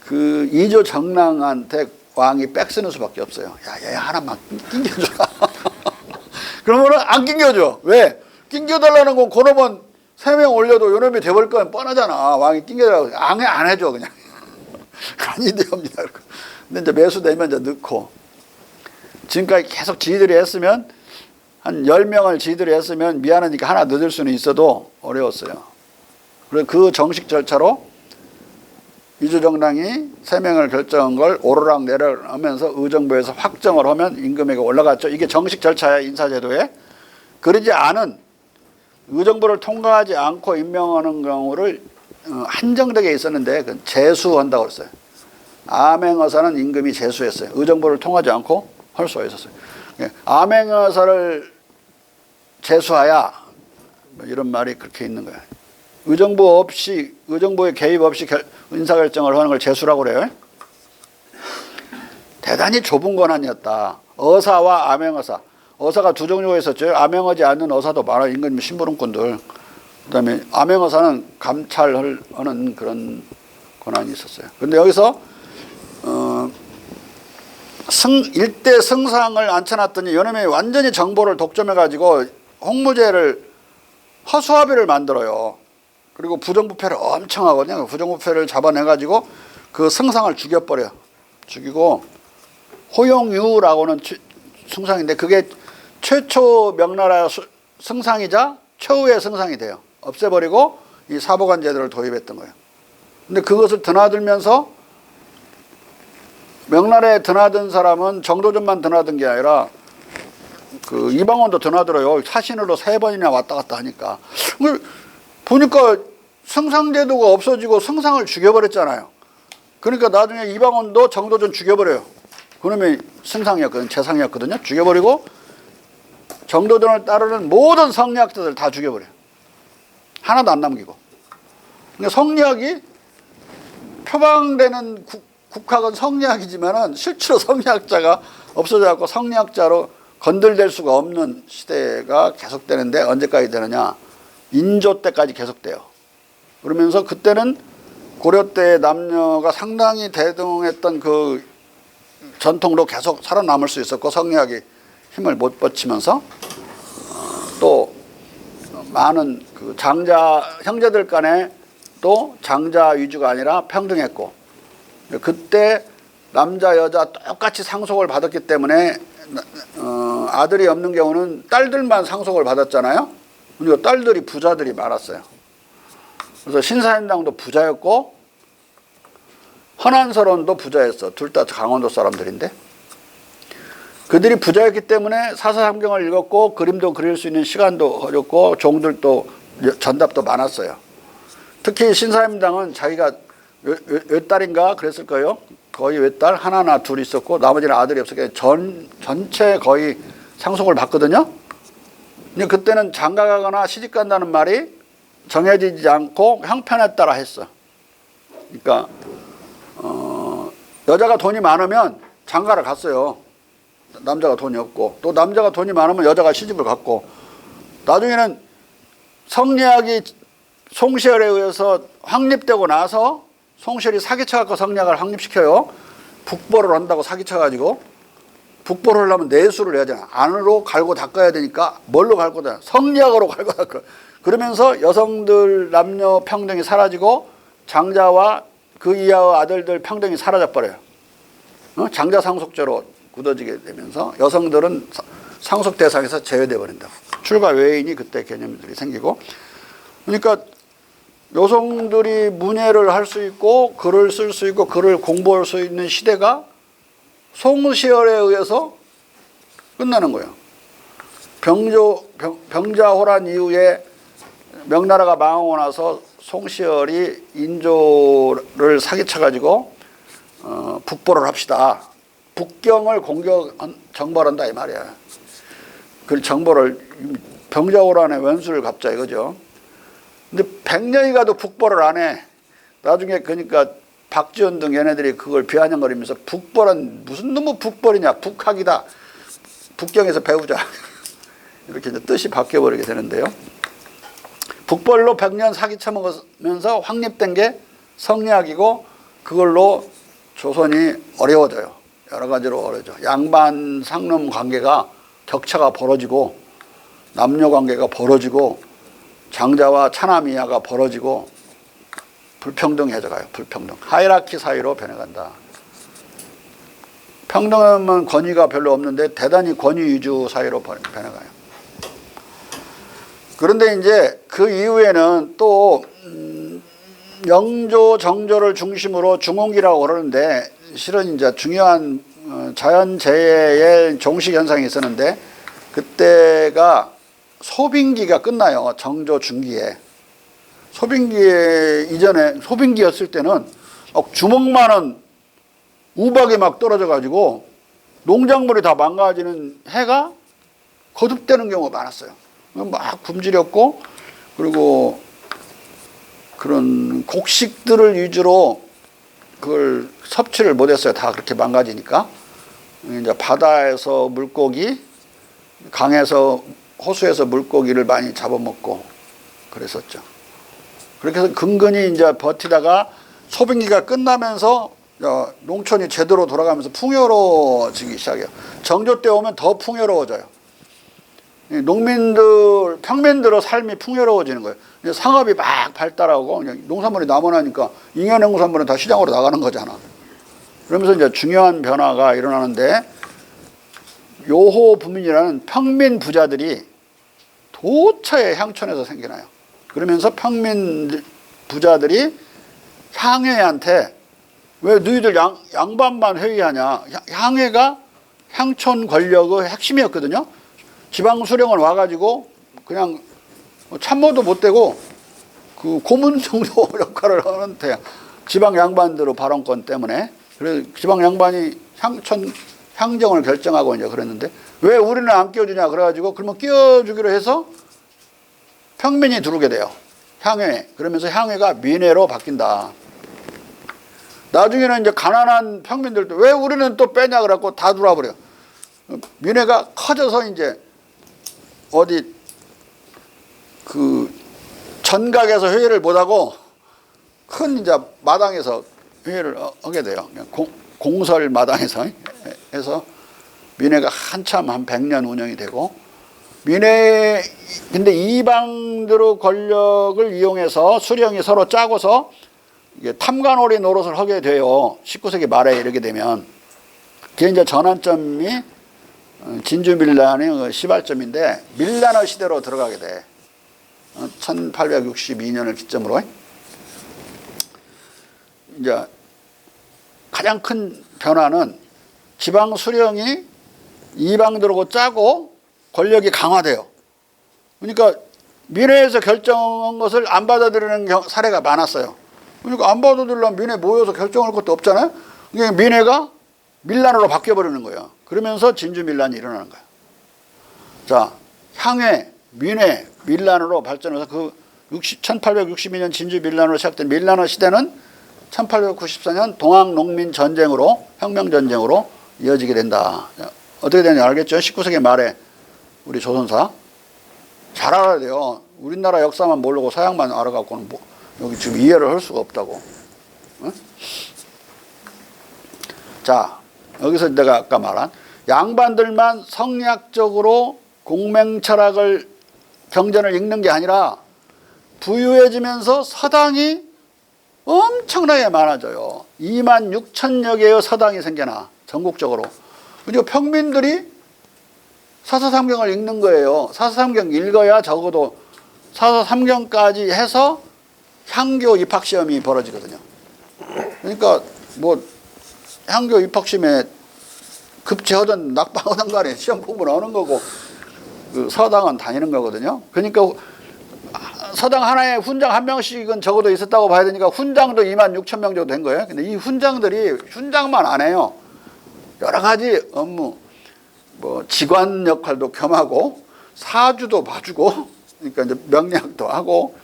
그 2조 정랑한테 왕이 백 쓰는 수밖에 없어요. 야, 얘 하나만 낑겨줘. 그러면은 안 낑겨줘. 왜? 낑겨달라는 건 그놈은 3명 올려도 요놈이 돼버릴 건 뻔하잖아. 왕이 낑겨달라고. 안 해줘, 그냥. 아니되옵니다. 근데 이제 매수되면 이제 넣고. 지금까지 계속 지들이 했으면, 한 10명을 지들이 했으면 미안하니까 하나 넣을 수는 있어도 어려웠어요. 그래서 그 정식 절차로 민주정당이 세명을 결정한 걸 오르락 내리락 하면서 의정부에서 확정을 하면 임금회가 올라갔죠. 이게 정식 절차야, 인사제도에. 그러지 않은 의정부를 통과하지 않고 임명하는 경우를 한정되게 있었는데 그건 제수한다고 그랬어요. 암행어사는 임금이 제수했어요. 의정부를 통하지 않고 할 수가 있었어요. 암행어사를 제수하야 뭐 이런 말이 그렇게 있는 거야. 의정부 없이, 의정부의 개입 없이 인사결정을 하는 걸 제수라고 그래요. 대단히 좁은 권한이었다. 어사와 암행어사. 어사가 두 종류가 있었죠. 암행하지 않는 어사도 많아. 임금 심부름꾼들. 그다음에 암행어사는 감찰하는 그런 권한이 있었어요. 근데 여기서 일대 승상을 앉혀놨더니 이놈이 완전히 정보를 독점해가지고 홍무제를 허수아비를 만들어요. 그리고 부정부패를 엄청 하거든요. 부정부패를 잡아내가지고 그 승상을 죽여버려. 죽이고 호용유라고는 승상인데 그게 최초 명나라 승상이자 최후의 승상이 돼요. 없애버리고 이 사보관 제도를 도입했던 거예요. 근데 그것을 드나들면서 명나라에 드나든 사람은 정도전만 드나든 게 아니라 그 이방원도 드나들어요. 사신으로 3번이나 왔다 갔다 하니까. 보니까 승상제도가 없어지고 승상을 죽여버렸잖아요. 그러니까 나중에 이방원도 정도전 죽여버려요. 그놈이 승상이었거든요. 재상이었거든요. 죽여버리고 정도전을 따르는 모든 성리학자들 다 죽여버려요. 하나도 안 남기고. 그러니까 성리학이 표방되는 국학은 성리학이지만은 실제로 성리학자가 없어져갖고 성리학자로 건들될 수가 없는 시대가 계속되는데 언제까지 되느냐? 인조 때까지 계속돼요. 그러면서 그때는 고려 때 남녀가 상당히 대등했던 그 전통도 계속 살아남을 수 있었고 성리학이 힘을 못 뻗치면서 또 많은 그 장자 형제들 간에 또 장자 위주가 아니라 평등했고 그때 남자 여자 똑같이 상속을 받았기 때문에 아들이 없는 경우는 딸들만 상속을 받았잖아요. 그러니까 딸들이 부자들이 많았어요. 그래서 신사임당도 부자였고 헌안설원도 부자였어. 둘 다 강원도 사람들인데 그들이 부자였기 때문에 사사삼경을 읽었고 그림도 그릴 수 있는 시간도 어렸고 종들도 전답도 많았어요. 특히 신사임당은 자기가 외딸인가 그랬을 거예요. 거의 외딸 하나나 둘 있었고 나머지는 아들이 없었기 때문에 전체 거의 상속을 받거든요. 근데 그때는 장가가거나 시집간다는 말이 정해지지 않고 형편에 따라 했어. 그러니까 여자가 돈이 많으면 장가를 갔어요. 남자가 돈이 없고 또 남자가 돈이 많으면 여자가 시집을 갔고 나중에는 성리학이 송시열에 의해서 확립되고 나서 송시열이 사기쳐갖고 성리학을 확립시켜요. 북벌을 한다고 사기쳐가지고 북벌을 하려면 내수를 해야 되나 안으로 갈고 닦아야 되니까 뭘로 갈고 닦아? 성리학으로 갈고 닦아. 그러면서 여성들 남녀 평등이 사라지고 장자와 그 이하의 아들들 평등이 사라져버려요. 장자 상속제로 굳어지게 되면서 여성들은 상속 대상에서 제외돼 버린다. 출가 외인이 그때 개념들이 생기고 그러니까 여성들이 문예를 할 수 있고 글을 쓸 수 있고 글을 공부할 수 있는 시대가 송시열에 의해서 끝나는 거예요. 병자호란 이후에 명나라가 망하고 나서 송시열이 인조를 사기쳐가지고 북벌을 합시다. 북경을 정벌한다 이 말이야. 그 정벌을 병자호란의 원수를 갚자 이거죠. 근데 100년이 가도 북벌을 안 해. 나중에 그러니까 박지원 등 얘네들이 그걸 비아냥거리면서 북벌은 무슨 놈의 북벌이냐 북학이다. 북경에서 배우자. 이렇게 이제 뜻이 바뀌어버리게 되는데요. 북벌로 100년 사기 쳐먹으면서 확립된 게 성리학이고 그걸로 조선이 어려워져요. 여러 가지로 어려워져. 양반 상놈 관계가 격차가 벌어지고 남녀 관계가 벌어지고 장자와 차남 이하가 벌어지고 불평등해져 가요. 불평등. 하이라키 사회로 변해간다. 평등하면 권위가 별로 없는데 대단히 권위 위주 사회로 변해가요. 그런데 이제 그 이후에는 또 영조, 정조를 중심으로 중홍기라고 그러는데 실은 이제 중요한 자연재해의 종식 현상이 있었는데 그때가 소빙기가 끝나요. 정조 중기에. 소빙기에 이전에 소빙기였을 때는 주먹만한 우박이 막 떨어져 가지고 농작물이 다 망가지는 해가 거듭되는 경우가 많았어요. 막 굶주렸고 그리고 그런 곡식들을 위주로 그걸 섭취를 못했어요. 다 그렇게 망가지니까. 이제 바다에서 물고기, 강에서 호수에서 물고기를 많이 잡아먹고 그랬었죠. 그렇게 해서 근근히 이제 버티다가 소빙기가 끝나면서 농촌이 제대로 돌아가면서 풍요로워지기 시작해요. 정조 때 오면 더 풍요로워져요. 농민들, 평민들의 삶이 풍요로워지는 거예요. 상업이 막 발달하고 농산물이 남아나니까 잉여 농산물은 다 시장으로 나가는 거잖아. 그러면서 이제 중요한 변화가 일어나는데 요호 부민이라는 평민 부자들이 도처에 향촌에서 생겨나요. 그러면서 평민 부자들이 향회한테 왜 너희들 양반만 회의하냐. 향회가 향촌 권력의 핵심이었거든요. 지방 수령을 와가지고 그냥 참모도 못 되고 그 고문 정도 역할을 하는 데 지방 양반들의 발언권 때문에 그래서 지방 양반이 향촌 향정을 결정하고 이제 그랬는데 왜 우리는 안 끼워주냐 그래가지고 그러면 끼워주기로 해서 평민이 들어오게 돼요. 향회. 그러면서 향회가 민회로 바뀐다. 나중에는 이제 가난한 평민들도 왜 우리는 또 빼냐 그래갖고 다 들어와 버려. 민회가 커져서 이제 어디 그 전각에서 회의를 못하고 큰 이제 마당에서 회의를 하게 돼요. 공설 마당에서 해서 민회가 한참 한 100년 운영이 되고 민회 근데 이방들의 권력을 이용해서 수령이 서로 짜고서 이게 탐관오리 노릇을 하게 돼요. 19세기 말에 이르게 되면 그게 이제 전환점이 진주 밀란의 시발점인데 밀란의 시대로 들어가게 돼. 1862년을 기점으로 이제 가장 큰 변화는 지방 수령이 이방들하고 짜고 권력이 강화돼요. 그러니까 민회에서 결정한 것을 안 받아들이는 사례가 많았어요. 그러니까 안 받아들이려면 민회 모여서 결정할 것도 없잖아요. 그러니까 민회가 밀란으로 바뀌어버리는 거예요. 그러면서 진주 밀란이 일어나는 거예요. 자, 향회, 민회, 밀란으로 발전해서 그 1862년 진주 밀란으로 시작된 밀란의 시대는 1894년 동학농민 전쟁으로 혁명 전쟁으로 이어지게 된다. 어떻게 되는지 알겠죠? 19세기 말에 우리 조선사 잘 알아야 돼요. 우리나라 역사만 모르고 서양만 알아갖고는 뭐 여기 지금 이해를 할 수가 없다고. 응? 자, 여기서 내가 아까 말한 양반들만 성리학적으로 공맹철학을 경전을 읽는 게 아니라 부유해지면서 서당이 엄청나게 많아져요. 2만 6천여 개의 서당이 생겨나 전국적으로. 그리고 평민들이 사서삼경을 읽는 거예요. 사서삼경 읽어야 적어도 사서삼경까지 해서 향교 입학시험이 벌어지거든요. 그러니까 뭐 향교 입학시험에 급제하든 낙방하든 간에 시험 공부를 하는 거고 그 서당은 다니는 거거든요. 그러니까 서당 하나에 훈장 한 명씩은 적어도 있었다고 봐야 되니까 훈장도 2만 6천 명 정도 된 거예요. 근데 이 훈장들이 훈장만 안 해요. 여러 가지 업무, 뭐 직관 역할도 겸하고 사주도 봐주고, 그러니까 이제 명약도 하고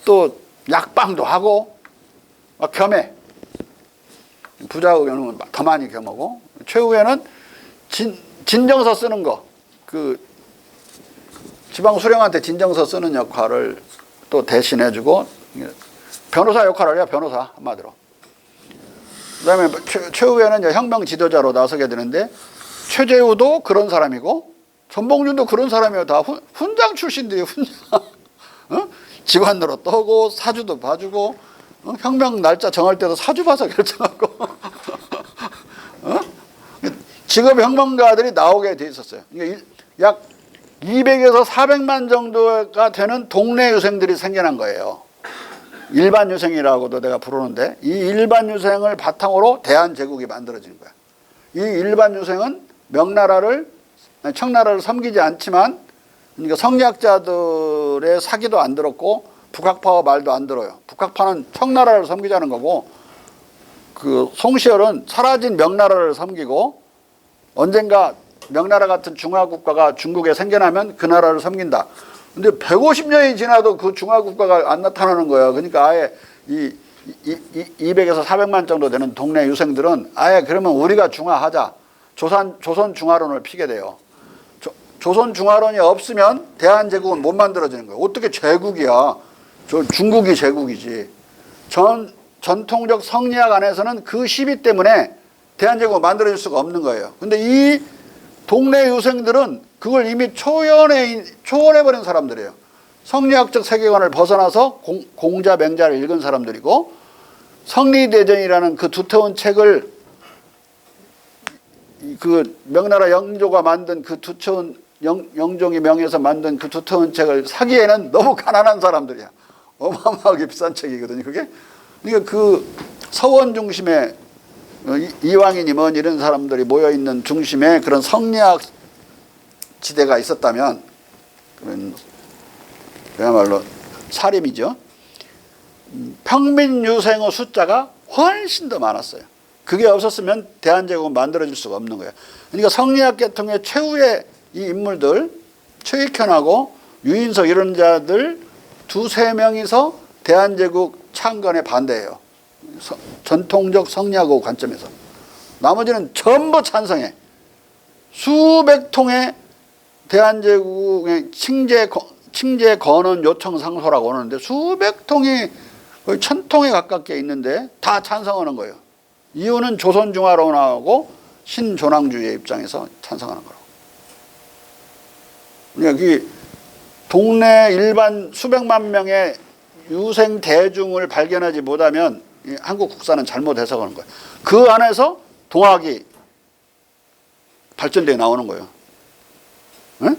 또 약방도 하고 막 겸해. 부자 의견은 더 많이 겸하고 최후에는 진정서 쓰는 거, 그 지방 수령한테 진정서 쓰는 역할을 또 대신해주고 변호사 역할을 해요. 변호사 한마디로. 그다음에 최후에는 이제 혁명 지도자로 나서게 되는데 최재우도 그런 사람이고 전봉준도 그런 사람이에요. 다 훈장 출신들이 훈장. 어? 직관으로 떠고 사주도 봐주고 혁명 날짜 정할 때도 사주 봐서 결정하고 어? 직업 혁명가들이 나오게 돼 있었어요. 그러니까 약 200에서 400만 정도가 되는 동네 유생들이 생겨난 거예요. 일반 유생이라고도 내가 부르는데 이 일반 유생을 바탕으로 대한제국이 만들어지는 거야. 이 일반 유생은 청나라를 섬기지 않지만 그러니까 성리학자들의 사기도 안 들었고 북학파와 말도 안 들어요. 북학파는 청나라를 섬기자는 거고 그 송시열은 사라진 명나라를 섬기고 언젠가 명나라 같은 중화국가가 중국에 생겨나면 그 나라를 섬긴다. 근데 150년이 지나도 그 중화국가가 안 나타나는 거야. 그러니까 아예 200에서 400만 정도 되는 동네 유생들은 아예 그러면 우리가 중화하자. 조선 중화론을 피게 돼요. 조선 중화론이 없으면 대한제국은 못 만들어지는 거예요. 어떻게 제국이야. 중국이 제국이지. 전통적 성리학 안에서는 그 시비 때문에 대한제국을 만들어질 수가 없는 거예요. 근데 이 동네 유생들은 그걸 이미 초월해버린 사람들이에요. 성리학적 세계관을 벗어나서 공자 맹자를 읽은 사람들이고 성리대전이라는 그 두터운 책을 그 명나라 영조가 만든 그 두터운 영종이 명해서 만든 그 두터운 책을 사기에는 너무 가난한 사람들이야. 어마어마하게 비싼 책이거든요. 그게 그러니까 그 서원 중심에 이왕이니 뭐니 이런 사람들이 모여있는 중심에 그런 성리학 지대가 있었다면 그런 그야말로 사림이죠. 평민 유생의 숫자가 훨씬 더 많았어요. 그게 없었으면 대한제국은 만들어질 수가 없는 거예요. 그러니까 성리학 계통의 최후의 이 인물들 최익현하고 유인석 이런 자들 두세 명이서 대한제국 창건에 반대해요. 전통적 성리학의 관점에서. 나머지는 전부 찬성해. 수백 통의 대한제국의 칭제 건원 요청 상소라고 하는데 수백 통이 거의 1000통에 가깝게 있는데 다 찬성하는 거예요. 이유는 조선중화론하고 신조낭주의 입장에서 찬성하는 거라고. 그러니까 이 동네 일반 수백만 명의 유생 대중을 발견하지 못하면 한국 국사는 잘못 해석하는 거예요. 그 안에서 동학이 발전되어 나오는 거예요. 네?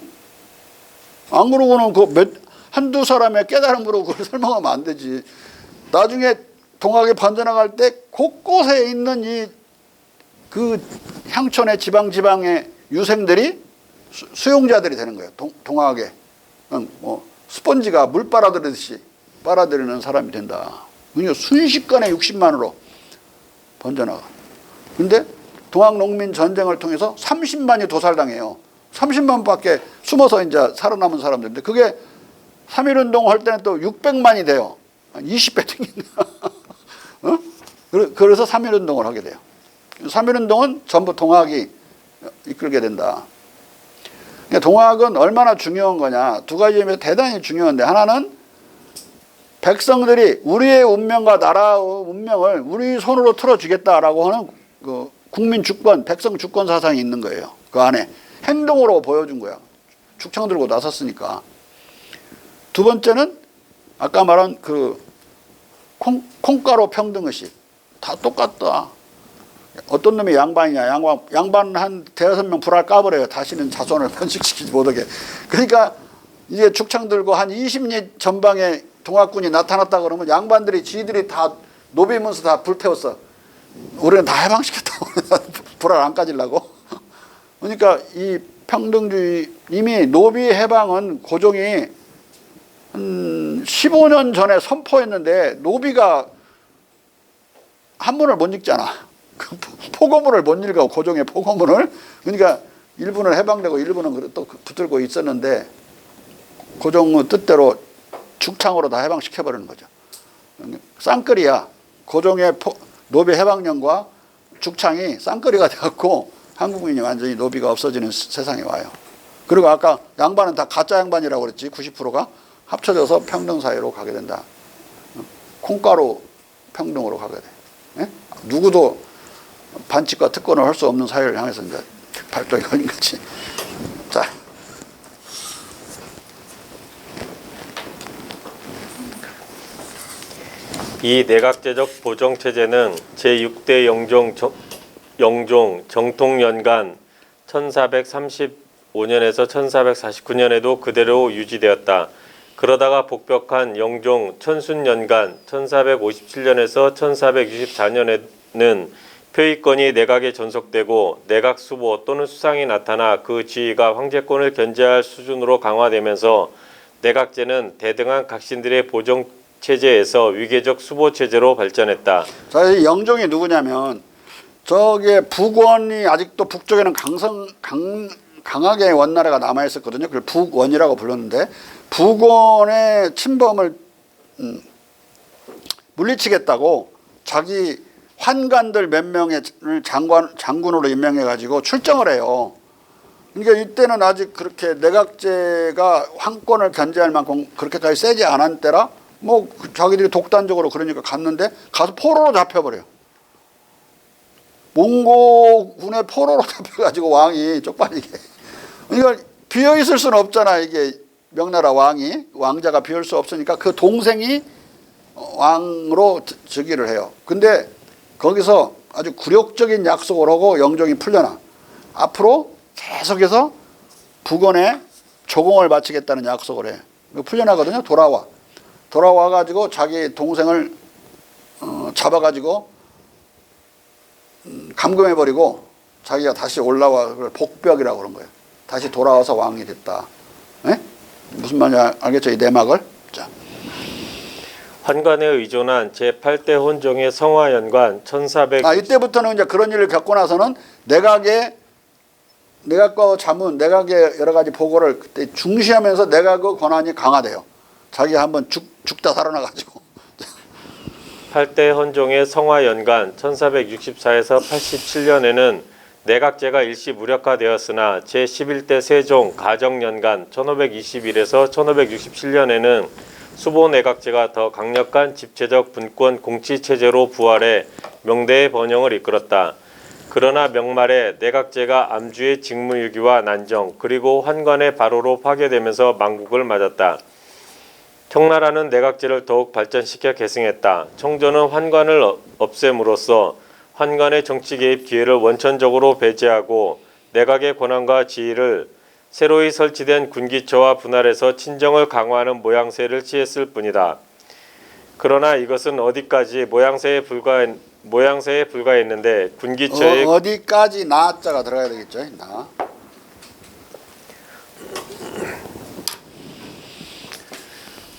안 그러고는 한두 사람의 깨달음으로 그걸 설명하면 안 되지. 나중에 동학이 번져나갈 때 곳곳에 있는 그 향촌의 지방의 유생들이 수용자들이 되는 거예요. 동학에. 뭐 스펀지가 물 빨아들이듯이 빨아들이는 사람이 된다. 그러니까 순식간에 60만으로 번져나가. 근데 동학농민 전쟁을 통해서 30만이 도살당해요. 30만밖에 숨어서 이제 살아남은 사람들인데 그게 3.1운동 할 때는 또 600만이 돼요. 한 20배 튕긴다. 어? 그래서 3.1운동을 하게 돼요. 3.1운동은 전부 동학이 이끌게 된다. 그러니까 동학은 얼마나 중요한 거냐. 두 가지 점에서 대단히 중요한데 하나는 백성들이 우리의 운명과 나라의 운명을 우리 손으로 틀어주겠다라고 하는 그 국민 주권, 백성 주권 사상이 있는 거예요. 그 안에 행동으로 보여준 거야. 축창 들고 나섰으니까. 두 번째는 아까 말한 그 콩가루 평등의식. 다 똑같다. 어떤 놈이 양반이냐. 양반 한 대여섯 명 불알 까버려요. 다시는 자손을 번식시키지 못하게. 그러니까 이게 축창 들고 한 20리 전방에 동학군이 나타났다 그러면 양반들이 지들이 다 노비면서 다 불태웠어. 우리는 다 해방시켰다고. 불알 안 까지려고. 그러니까 이 평등주의 이미 노비 해방은 고종이 한 15년 전에 선포했는데 노비가 한문을 못 읽잖아. 그 포고문을 못 읽어. 고종의 포고문을. 그러니까 일부는 해방되고 일부는 또 붙들고 있었는데 고종의 뜻대로 죽창으로 다 해방시켜버리는 거죠. 쌍끌이야. 고종의 노비 해방령과 죽창이 쌍끌이가 돼갖고 한국민이 완전히 노비가 없어지는 세상에 와요. 그리고 아까 양반은 다 가짜 양반이라고 그랬지. 90%가 합쳐져서 평등사회로 가게 된다. 콩가루 평등으로 가게 돼. 예? 누구도 반칙과 특권을 할 수 없는 사회를 향해서 이제 발동이 걸린 거지. 자. 이 내각제적 보정체제는 제6대 영종 정통연간 1435년에서 1449년에도 그대로 유지되었다. 그러다가 복벽한 영종 천순년간 1457년에서 1464년에는 표의권이 내각에 전속되고 내각 수보 또는 수상이 나타나 그 지위가 황제권을 견제할 수준으로 강화되면서 내각제는 대등한 각신들의 보정 체제에서 위계적 수보 체제로 발전했다. 자, 이 영종이 누구냐면 저게 북원이 아직도 북쪽에는 강하게 원나라가 남아 있었거든요. 그걸 북원이라고 불렀는데 북원의 침범을 물리치겠다고 자기 환관들 몇 명의 장군으로 임명해 가지고 출정을 해요. 그러니까 이때는 아직 그렇게 내각제가 황권을 견제할 만큼 그렇게까지 세지 않은 때라 뭐 자기들이 독단적으로 그러니까 갔는데 가서 포로로 잡혀버려요. 몽고군의 포로로 잡혀가지고 왕이 쪽팔리게. 그러니까 비어있을 수는 없잖아. 이게 명나라 왕자가 비어올 수 없으니까 그 동생이 왕으로 즉위를 해요. 근데 거기서 아주 굴욕적인 약속을 하고 영종이 풀려나. 앞으로 계속해서 북원에 조공을 바치겠다는 약속을 해. 풀려나거든요. 돌아와가지고 자기 동생을 잡아가지고 감금해버리고 자기가 다시 올라와 복벽이라고 그런 거예요. 다시 돌아와서 왕이 됐다. 에? 무슨 말인지 알겠죠? 이 내막을. 자. 환관에 의존한 제8대 혼종의 성화연관 1400. 이때부터는 이제 그런 일을 겪고 나서는 내각과 자문, 내각의 여러 가지 보고를 그때 중시하면서 내각의 권한이 강화돼요. 자기가 한번 죽다 살아나가지고. 8대 헌종의 성화연간 1464에서 87년에는 내각제가 일시 무력화되었으나 제11대 세종 가정연간 1521에서 1567년에는 수보 내각제가 더 강력한 집체적 분권 공치체제로 부활해 명대의 번영을 이끌었다. 그러나 명말에 내각제가 암주의 직무유기와 난정 그리고 환관의 바로로 파괴되면서 망국을 맞았다. 청나라는 내각제를 더욱 발전시켜 계승했다. 청조는 환관을 없앰으로써 환관의 정치 개입 기회를 원천적으로 배제하고 내각의 권한과 지위를 새로이 설치된 군기처와 분할해서 친정을 강화하는 모양새를 취했을 뿐이다. 그러나 이것은 어디까지 모양새에 불과했는데 군기처의 어디까지 나자가 들어가야 되겠죠. 나.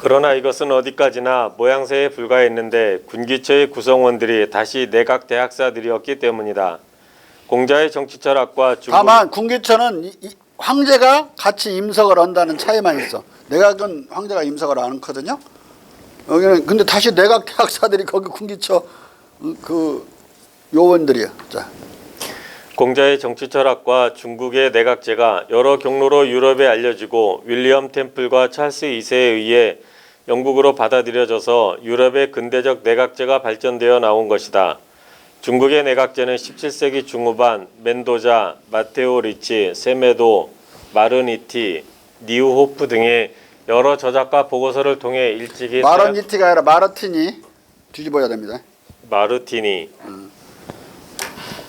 그러나 이것은 어디까지나 모양새에 불과했는데 군기처의 구성원들이 다시 내각 대학사들이었기 때문이다. 공자의 정치철학과 다만 군기처는 황제가 같이 임석을 한다는 차이만 있어. 내각은 황제가 임석을 안 하거든요. 여기는 근데 다시 내각 대학사들이 거기 군기처 그 요원들이야. 자. 공자의 정치철학과 중국의 내각제가 여러 경로로 유럽에 알려지고 윌리엄 템플과 찰스 2세에 의해 영국으로 받아들여져서 유럽의 근대적 내각제가 발전되어 나온 것이다. 중국의 내각제는 17세기 중후반 멘도자, 마테오 리치, 세메도, 마르니티, 니우호프 등의 여러 저작과 보고서를 통해 일찍이 마르니티가 아니라 마르티니 뒤집어야 됩니다. 마르티니,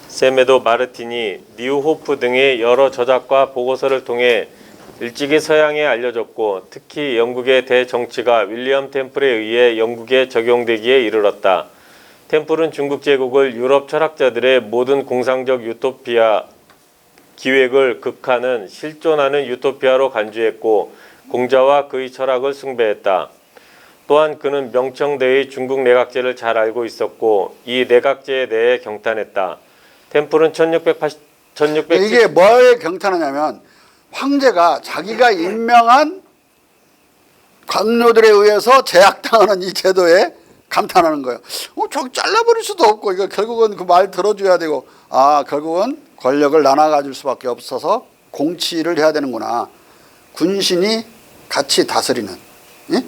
세메도 마르티니, 니우호프 등의 여러 저작과 보고서를 통해 일찍이 서양에 알려졌고 특히 영국의 대정치가 윌리엄 템플에 의해 영국에 적용되기에 이르렀다. 템플은 중국 제국을 유럽 철학자들의 모든 공상적 유토피아 기획을 극하는 실존하는 유토피아로 간주했고 공자와 그의 철학을 숭배했다. 또한 그는 명청대의 중국 내각제를 잘 알고 있었고 이 내각제에 대해 경탄했다. 템플은 1670 이게 뭐에 경탄하냐면 황제가 자기가 임명한 관료들에 의해서 제약당하는 이 제도에 감탄하는 거예요. 저기 잘라버릴 수도 없고 이거 결국은 그 말 들어줘야 되고 결국은 권력을 나눠 가질 수밖에 없어서 공치를 해야 되는구나. 군신이 같이 다스리는. 예?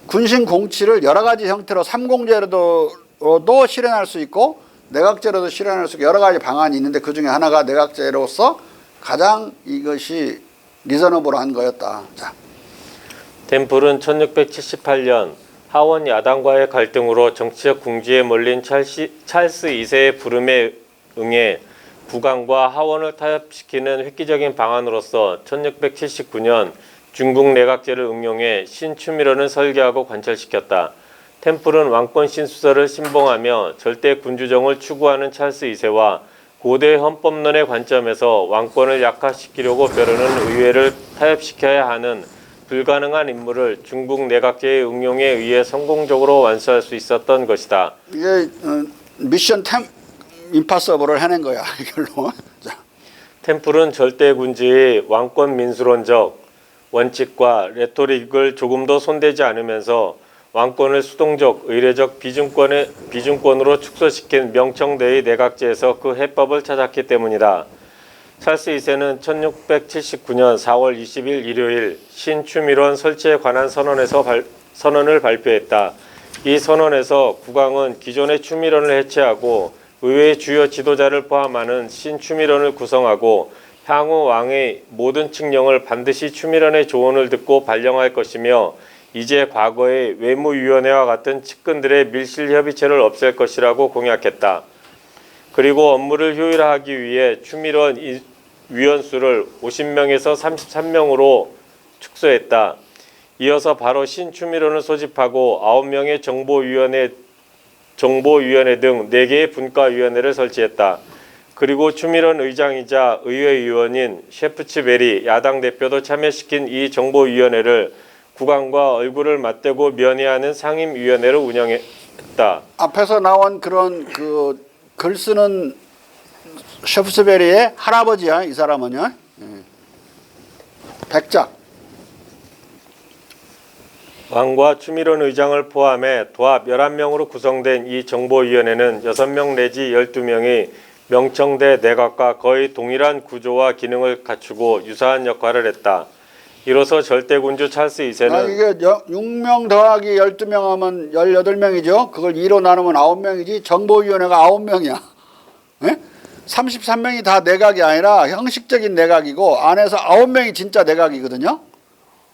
군신 공치를 여러 가지 형태로 삼공제로도 실현할 수 있고 내각제로도 실현할 수 있고 여러 가지 방안이 있는데 그 중에 하나가 내각제로서 가장 이것이 리저너블한 거였다. 자. 템플은 1678년 하원 야당과의 갈등으로 정치적 궁지에 몰린 찰스 2세의 부름에 응해 국왕과 하원을 타협시키는 획기적인 방안으로서 1679년 중국 내각제를 응용해 신추밀원을 설계하고 관철시켰다. 템플은 왕권 신수설을 신봉하며 절대 군주정을 추구하는 찰스 2세와 고대 헌법론의 관점에서 왕권을 약화시키려고 벼르는 의회를 타협시켜야 하는 불가능한 임무를 중국 내각제의 응용에 의해 성공적으로 완수할 수 있었던 것이다. 이게 미션 임파서블을 해낸 거야 이걸로. 자. 템플은 절대 군주의 왕권 민수론적 원칙과 레토릭을 조금도 손대지 않으면서 왕권을 수동적, 의례적 비중권으로 축소시킨 명청대의 내각제에서 그 해법을 찾았기 때문이다. 찰스 2세는 1679년 4월 20일 일요일 신추밀원 설치에 관한 선언을 발표했다. 이 선언에서 국왕은 기존의 추밀원을 해체하고 의회의 주요 지도자를 포함하는 신추밀원을 구성하고 향후 왕의 모든 칙령을 반드시 추밀원의 조언을 듣고 발령할 것이며 이제 과거의 외무위원회와 같은 측근들의 밀실협의체를 없앨 것이라고 공약했다. 그리고 업무를 효율화하기 위해 추밀원 위원수를 50명에서 33명으로 축소했다. 이어서 바로 신추밀원을 소집하고 9명의 정보위원회 등 4개의 분과위원회를 설치했다. 그리고 추밀원 의장이자 의회의원인 셰프츠베리 야당 대표도 참여시킨 이 정보위원회를 국왕과 얼굴을 맞대고 면회하는 상임위원회를 운영했다. 앞에서 나온 그런 그 글 쓰는 셰프스베리의 할아버지야 이 사람은요. 백작. 왕과 추밀원 의장을 포함해 도합 11명으로 구성된 이 정보위원회는 6명 내지 12명이 명청대 내각과 거의 동일한 구조와 기능을 갖추고 유사한 역할을 했다. 이로써 절대군주 찰스 2세는 이게 6명 더하기 12명 하면 18명이죠. 그걸 2로 나누면 9명이지. 정보위원회가 9명이야. 네? 33명이 다 내각이 아니라 형식적인 내각이고 안에서 9명이 진짜 내각이거든요.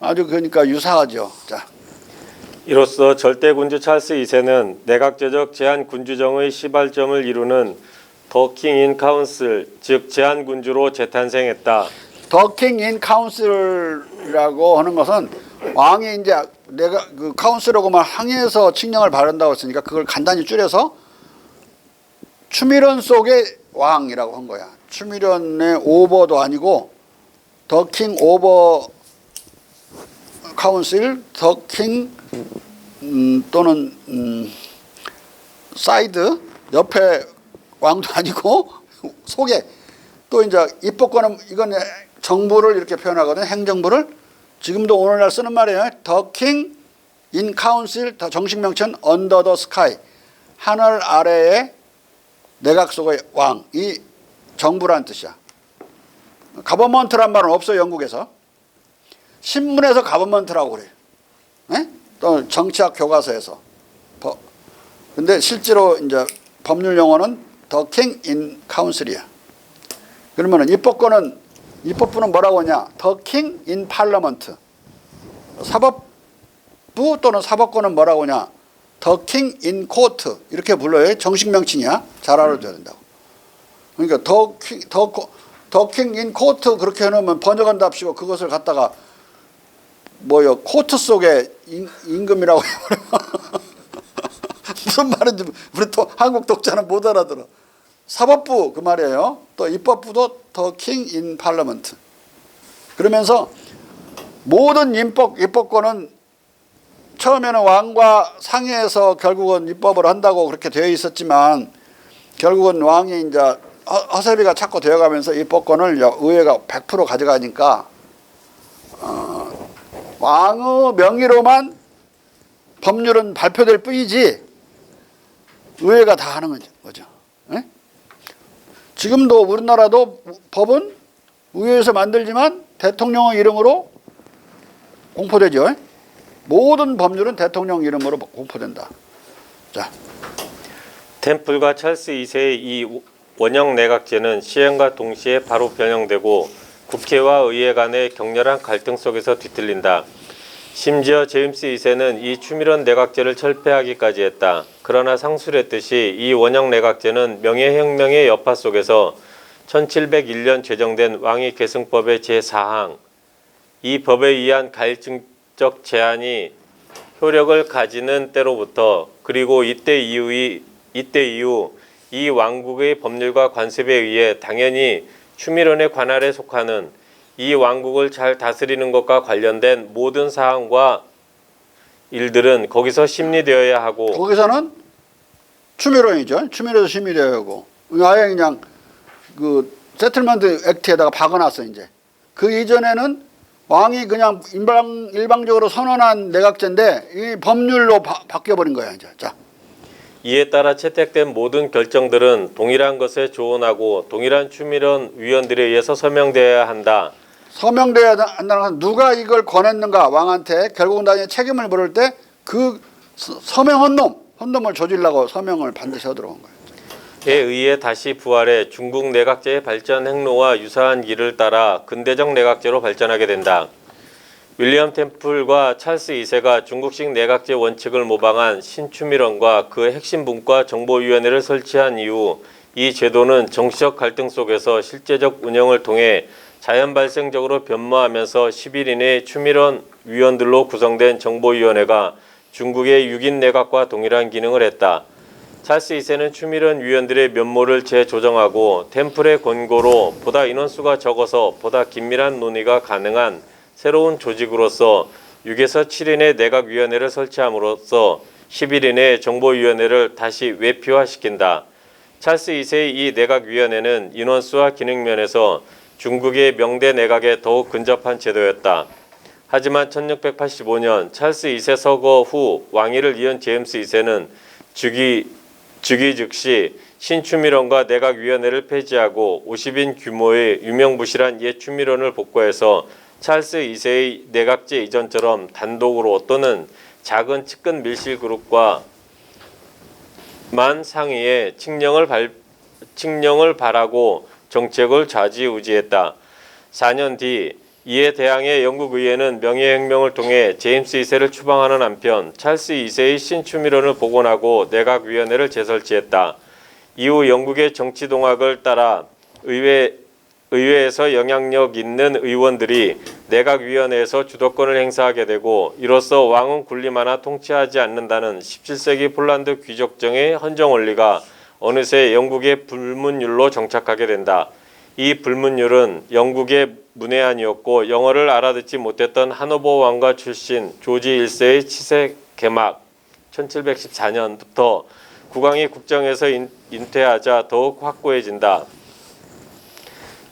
아주 그러니까 유사하죠. 자. 이로써 절대군주 찰스 2세는 내각제적 제한군주정의 시발점을 이루는 더 킹 인 카운슬, 즉 제한군주로 재탄생했다. 더 킹 인 카운슬이라고 하는 것은 왕이 이제 내가 그 카운슬하고만 항의해서 칙령을 바른다고 했으니까 그걸 간단히 줄여서 추밀원 속의 왕이라고 한 거야. 추밀원의 오버도 아니고 더 킹 오버 카운슬, 더 킹 또는 사이드 옆에 왕도 아니고 속에 또 이제 입법권은 이건 정부를 이렇게 표현하거든요. 행정부를 지금도 오늘날 쓰는 말이에요. 더 킹 인 카운슬, 더 정식 명칭 언더 더 스카이 하늘 아래에 내각 속의 왕이 정부란 뜻이야. 가버먼트란 말은 없어요. 영국에서. 신문에서 가버먼트라고 그래요. 네? 또 정치학 교과서에서. 근데 실제로 이제 법률 용어는 더 킹 인 카운슬이야. 그러면은 입법부는 뭐라고 하냐? 더 킹 인 팔러먼트. 사법부 또는 사법권은 뭐라고 하냐? 더 킹 인 코트. 이렇게 불러요. 정식 명칭이야. 잘 알아둬야 된다고. 그러니까 더 킹 인 코트 그렇게 해놓으면 번역한답시고 그것을 갖다가 뭐요? 코트 속에 임금이라고 해버려. 무슨 말인지 우리 또 한국 독자는 못 알아들어. 사법부 그 말이에요. 또 입법부도 더 킹 인 팔러먼트. 그러면서 모든 입법권은 처음에는 왕과 상의해서 결국은 입법을 한다고 그렇게 되어 있었지만 결국은 왕이 이제 허세비가 자꾸 되어가면서 입법권을 의회가 100% 가져가니까 왕의 명의로만 법률은 발표될 뿐이지 의회가 다 하는 거죠. 네? 지금도 우리나라도 법은 의회에서 만들지만 대통령의 이름으로 공포되죠. 모든 법률은 대통령 이름으로 공포된다. 자, 템플과 찰스 2세의 이 원형 내각제는 시행과 동시에 바로 변형되고 국회와 의회 간의 격렬한 갈등 속에서 뒤틀린다. 심지어 제임스 2세는 이 추밀원 내각제를 철폐하기까지 했다. 그러나 상술했듯이 이 원형 내각제는 명예혁명의 여파 속에서 1701년 제정된 왕위 계승법의 제4항 이 법에 의한 가일증적 제한이 효력을 가지는 때로부터 그리고 이때 이후 이 왕국의 법률과 관습에 의해 당연히 추밀원의 관할에 속하는 이 왕국을 잘 다스리는 것과 관련된 모든 사항과 일들은 거기서 심리되어야 하고 거기서는 추미론이죠. 추미론에서 심의되어야 하고 아예 그냥 그 세틀먼트 액트에다가 박아놨어 이제. 그 이전에는 왕이 그냥 일방적으로 선언한 내각제인데 이 법률로 바뀌어버린 거야 이제. 자. 이에 따라 채택된 모든 결정들은 동일한 것에 조언하고 동일한 추밀원 위원들에 의해서 서명되어야 한다. 서명돼야 한다는 건 누가 이걸 권했는가 왕한테 결국은 나중에 책임을 물을 때 그 서명한 헌놈을 저질라고 서명을 반드시 하도록 한 거예요. 에 의해 다시 부활해 중국 내각제의 발전 행로와 유사한 길을 따라 근대적 내각제로 발전하게 된다. 윌리엄 템플과 찰스 2세가 중국식 내각제 원칙을 모방한 신추밀원과 그 핵심 문과 정보위원회를 설치한 이후 이 제도는 정치적 갈등 속에서 실제적 운영을 통해 자연 발생적으로 변모하면서 10일 이내 추밀원 위원들로 구성된 정보위원회가 중국의 6인 내각과 동일한 기능을 했다. 찰스 2세는 추밀원 위원들의 면모를 재조정하고 템플의 권고로 보다 인원수가 적어서 보다 긴밀한 논의가 가능한 새로운 조직으로서 6에서 7인의 내각위원회를 설치함으로써 10일 이내에 정보위원회를 다시 외피화시킨다. 찰스 2세의 이 내각위원회는 인원수와 기능면에서 중국의 명대 내각에 더욱 근접한 제도였다. 하지만 1685년 찰스 2세 서거 후 왕위를 이은 제임스 2세는 즉위 즉시 신추밀원과 내각위원회를 폐지하고 50인 규모의 유명무실한 옛 추밀원을 복구해서 찰스 2세의 내각제 이전처럼 단독으로 또는 작은 측근 밀실 그룹과만 상의해 칙령을 발하고 정책을 좌지우지했다. 4년 뒤 이에 대항해 영국 의회는 명예혁명을 통해 제임스 2세를 추방하는 한편 찰스 2세의 신추밀원을 복원하고 내각위원회를 재설치했다. 이후 영국의 정치 동학을 따라 의회에서 영향력 있는 의원들이 내각위원회에서 주도권을 행사하게 되고 이로써 왕은 군림하나 통치하지 않는다는 17세기 폴란드 귀족정의 헌정 원리가 어느새 영국의 불문율로 정착하게 된다. 이 불문율은 영국의 문외한이었고 영어를 알아듣지 못했던 하노버 왕가 출신 조지 1세의 치세 개막 1714년부터 국왕이 국정에서 인퇴하자 더욱 확고해진다.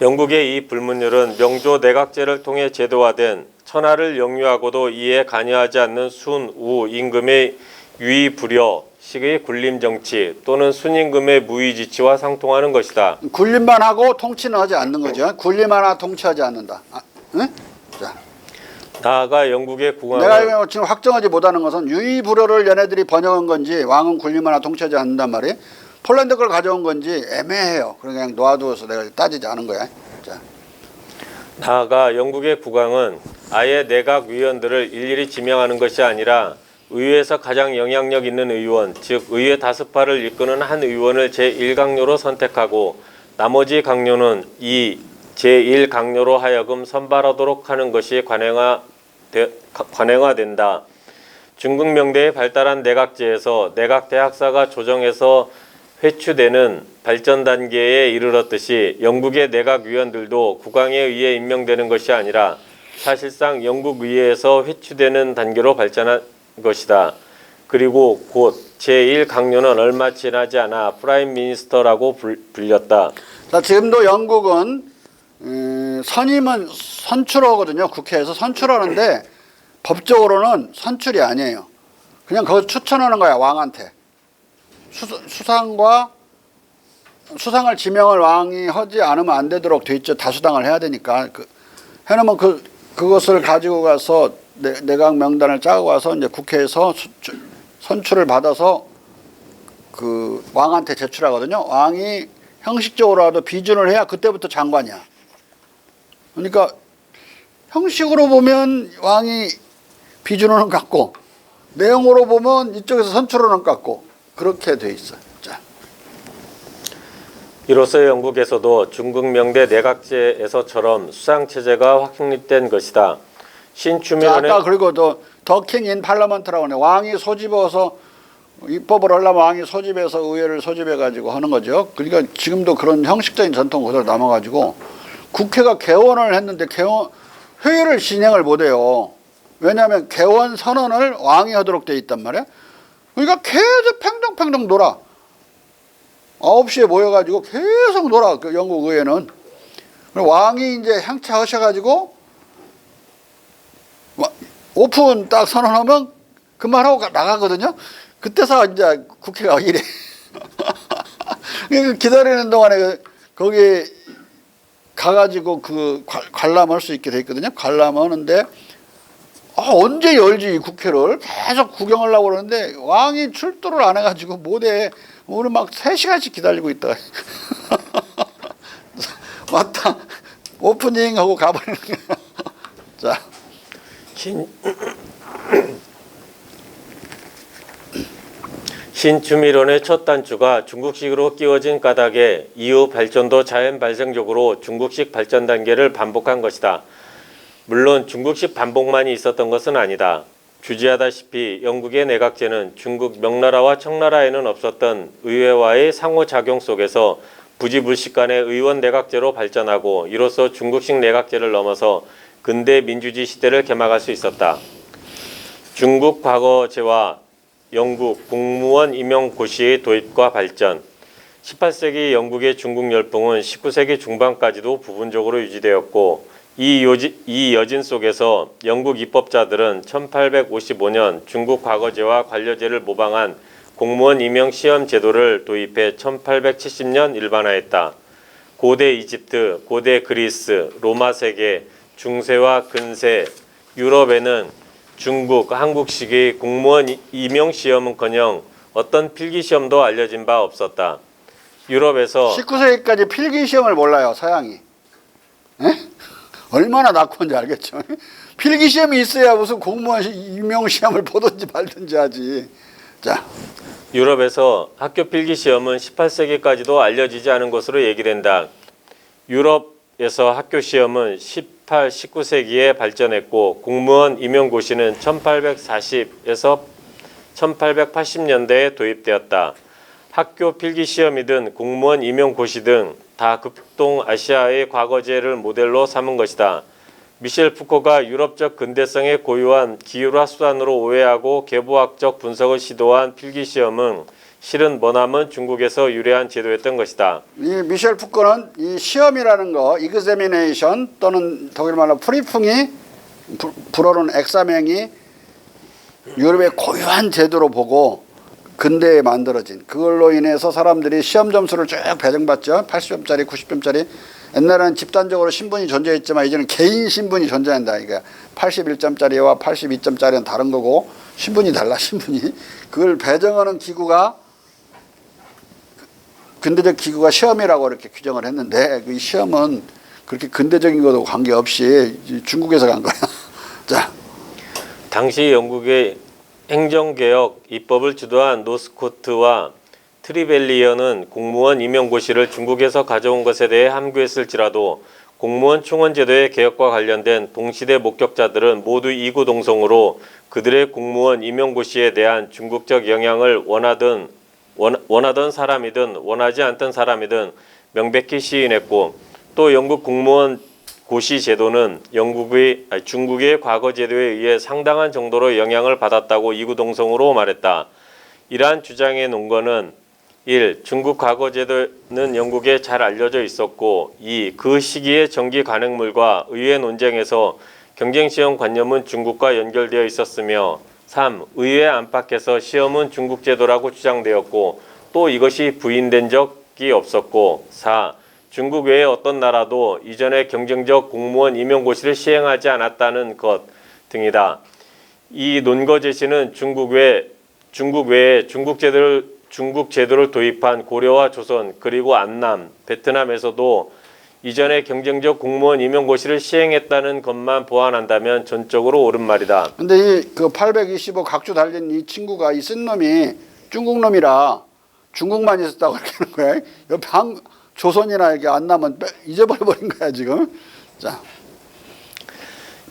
영국의 이 불문율은 명조 내각제를 통해 제도화된 천하를 영유하고도 이에 관여하지 않는 순, 우, 임금의 유의불여 식의 군림정치 또는 순임금의 무의지치와 상통하는 것이다. 군림만 하고 통치는 하지 않는 거죠. 군림만 하고 통치하지 않는다. 응? 자. 나아가 영국의 국왕은 내가 지금 확정하지 못하는 것은 유의불여를 얘네들이 번역한 건지 왕은 군림만 하고 통치하지 않는단 말이에요. 폴란드 걸 가져온 건지 애매해요. 그냥 놓아두어서 내가 따지지 않은 거야. 자. 나아가 영국의 국왕은 아예 내각 위원들을 일일이 지명하는 것이 아니라 의회에서 가장 영향력 있는 의원, 즉 의회 다수파를 이끄는 한 의원을 제1강료로 선택하고 나머지 강료는 이 제1강료로 하여금 선발하도록 하는 것이 관행화된다. 중국 명대에 발달한 내각제에서 내각대학사가 조정해서 회추되는 발전 단계에 이르렀듯이 영국의 내각위원들도 국왕에 의해 임명되는 것이 아니라 사실상 영국 의회에서 회추되는 단계로 발전한 것이다. 그리고 곧 제1강료는 얼마 지나지 않아 프라임 미니스터라고 불렸다. 자, 지금도 영국은 선임은 선출하거든요. 국회에서 선출하는데 법적으로는 선출이 아니에요. 그냥 그거 추천하는 거야 왕한테. 수상을 지명을 왕이 하지 않으면 안 되도록 돼 있죠. 다수당을 해야 되니까. 해놓으면 그것을 가지고 가서 내각 명단을 짜고 와서 이제 국회에서 선출을 받아서 그 왕한테 제출하거든요. 왕이 형식적으로라도 비준을 해야 그때부터 장관이야. 그러니까 형식으로 보면 왕이 비준호는 같고 내용으로 보면 이쪽에서 선출호는 같고 그렇게 돼 있어요. 자. 이로써 영국에서도 중국 명대 내각제에서처럼 수상체제가 확립된 것이다. 자, 신추민원의 아까 그리고 더킹 인 팔러먼트라고 하네. 왕이 소집어서 입법을 하려면 왕이 소집해서 의회를 소집해 가지고 하는 거죠. 그러니까 지금도 그런 형식적인 전통 그대로 남아 가지고 국회가 개원을 했는데 회의를 진행을 못 해요. 왜냐하면 개원 선언을 왕이 하도록 돼 있단 말이야. 그러니까 계속 팽정팽정 놀아. 9시에 모여가지고 계속 놀아. 그 영국 의회는. 왕이 이제 향차하셔가지고 오픈 딱 선언하면 그만하고 나가거든요. 그때서 이제 국회가 이래. 기다리는 동안에 거기 가가지고 그 관람할 수 있게 돼 있거든요. 관람하는데 언제 열지 이 국회를 계속 구경하려고 그러는데 왕이 출두를 안 해가지고 못해. 오늘 막 3시간씩 기다리고 있다가 맞다 오프닝 하고 가버리는 거야. 자, 신추미론의 첫 단추가 중국식으로 끼워진 까닭에 이후 발전도 자연 발생적으로 중국식 발전 단계를 반복한 것이다. 물론 중국식 반복만이 있었던 것은 아니다. 주지하다시피 영국의 내각제는 중국 명나라와 청나라에는 없었던 의회와의 상호작용 속에서 부지불식 간의 의원 내각제로 발전하고 이로써 중국식 내각제를 넘어서 근대 민주주의 시대를 개막할 수 있었다. 중국 과거제와 영국 공무원 임용 고시의 도입과 발전 18세기 영국의 중국 열풍은 19세기 중반까지도 부분적으로 유지되었고 이 여진 속에서 영국 입법자들은 1855년 중국 과거제와 관료제를 모방한 공무원 임용 시험 제도를 도입해 1870년 일반화했다. 고대 이집트, 고대 그리스, 로마 세계, 중세와 근세, 유럽에는 중국, 한국식의 공무원 임용 시험은커녕 어떤 필기 시험도 알려진 바 없었다. 유럽에서 19세기까지 필기 시험을 몰라요, 서양이. 에? 얼마나 낙후한지 알겠죠. 필기 시험이 있어야 무슨 공무원 임용 시험을 보든지 말든지 하지. 자, 유럽에서 학교 필기 시험은 18세기까지도 알려지지 않은 것으로 얘기된다. 유럽에서 학교 시험은 18, 19세기에 발전했고 공무원 임용고시는 1840에서 1880년대에 도입되었다. 학교 필기 시험이든 공무원 임용고시 등 다 극동아시아의 과거제를 모델로 삼은 것이다. 미셸 푸코가 유럽적 근대성의 고유한 기율화 수단으로 오해하고 계보학적 분석을 시도한 필기시험은 실은 머나먼 중국에서 유래한 제도였던 것이다. 이 미셸 푸코는 이 시험이라는 거, examination 또는 독일말로 프리풍이 불어는 엑사명이 유럽의 고유한 제도로 보고 근대에 만들어진 그걸로 인해서 사람들이 시험 점수를 쭉 배정받죠. 80점짜리, 90점짜리. 옛날에는 집단적으로 신분이 존재했지만 이제는 개인 신분이 존재한다. 그러니까 81점짜리와 82점짜리는 다른 거고 신분이 달라, 신분이. 그걸 배정하는 기구가 근대적 기구가 시험이라고 이렇게 규정을 했는데 그 시험은 그렇게 근대적인 것도 관계없이 중국에서 간 거야. 자, 당시 영국의 행정개혁 입법을 주도한 노스코트와 트리벨리언은 공무원 임용고시를 중국에서 가져온 것에 대해 함구했을지라도 공무원 충원제도의 개혁과 관련된 동시대 목격자들은 모두 이구동성으로 그들의 공무원 임용고시에 대한 중국적 영향을 원하던 사람이든 원하지 않던 사람이든 명백히 시인했고 또 영국 공무원 고시 제도는 중국의 과거 제도에 의해 상당한 정도로 영향을 받았다고 이구동성으로 말했다. 이러한 주장의 논거는 1. 중국 과거 제도는 영국에 잘 알려져 있었고 2. 그 시기의 정기 관행물과 의회 논쟁에서 경쟁시험 관념은 중국과 연결되어 있었으며 3. 의회 안팎에서 시험은 중국 제도라고 주장되었고 또 이것이 부인된 적이 없었고 4. 중국 외의 어떤 나라도 이전에 경쟁적 공무원 임용고시를 시행하지 않았다는 것 등이다. 이 논거 제시는 중국 외에 중국 제도를 도입한 고려와 조선 그리고 안남, 베트남에서도 이전에 경쟁적 공무원 임용고시를 시행했다는 것만 보완한다면 전적으로 옳은 말이다. 근데 이 그 825 각주 달린 이 친구가 이 쓴 놈이 중국 놈이라 중국만 있었다고 그렇게 하는 거야. 옆에 조선이나 이렇게 안 나면 잊어버려버린 거야 지금. 자,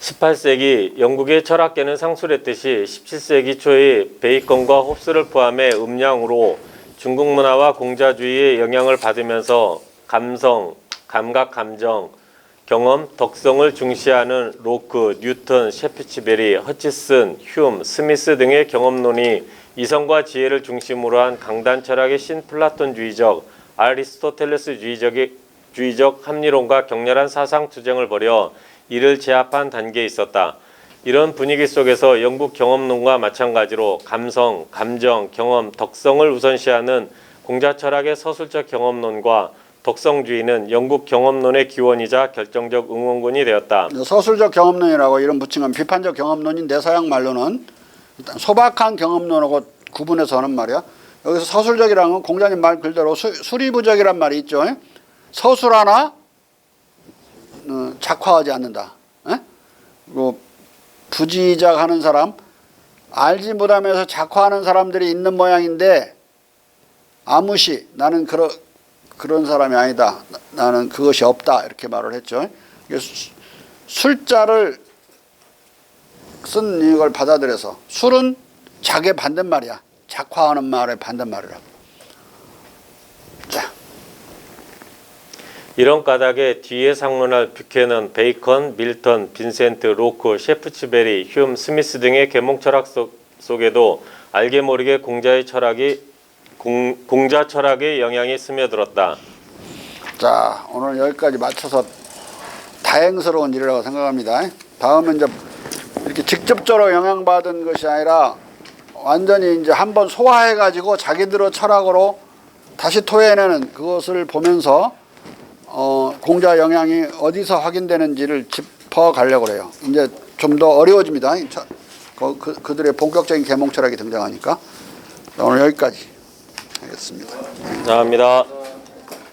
18세기 영국의 철학계는 상술했듯이 17세기 초의 베이컨과 홉스를 포함해 음량으로 중국 문화와 공자주의의 영향을 받으면서 감성, 감각, 감정, 경험, 덕성을 중시하는 로크, 뉴턴, 셰프치베리, 허치슨, 휴움, 스미스 등의 경험론이 이성과 지혜를 중심으로 한 강단 철학의 신플라톤주의적, 아리스토텔레스주의적 합리론과 격렬한 사상 투쟁을 벌여 이를 제압한 단계에 있었다. 이런 분위기 속에서 영국 경험론과 마찬가지로 감성, 감정, 경험, 덕성을 우선시하는 공자 철학의 서술적 경험론과 덕성주의는 영국 경험론의 기원이자 결정적 응원군이 되었다. 서술적 경험론이라고 이름 붙인 건 비판적 경험론인데 서양 말로는 일단 소박한 경험론하고 구분해서 하는 말이야. 여기서 서술적이라는 건 공자님 말 그대로 수리부적이란 말이 있죠. 서술하나 작화하지 않는다. 그리고 부지작하는 사람, 알지 못하면서 작화하는 사람들이 있는 모양인데 아무시 나는 그런 사람이 아니다. 나는 그것이 없다. 이렇게 말을 했죠. 술자를 쓴 이걸 받아들여서 술은 작의 반대말이야. 작화하는 말의 반대말이라. 자. 이런 까닭에 뒤에 상론할 뷰캐넌, 베이컨, 밀턴, 빈센트, 로크, 셰프치베리, 휴움, 스미스 등의 계몽 철학 속에도 알게 모르게 공자 철학의 영향이 스며들었다. 자, 오늘 여기까지 맞춰서 다행스러운 일이라고 생각합니다. 다음은 이제 이렇게 직접적으로 영향받은 것이 아니라 완전히 이제 한번 소화해가지고 자기들의 철학으로 다시 토해내는 그것을 보면서 공자 영향이 어디서 확인되는지를 짚어가려고 그래요. 이제 좀 더 어려워집니다. 그들의 본격적인 계몽 철학이 등장하니까. 오늘 여기까지 하겠습니다. 감사합니다.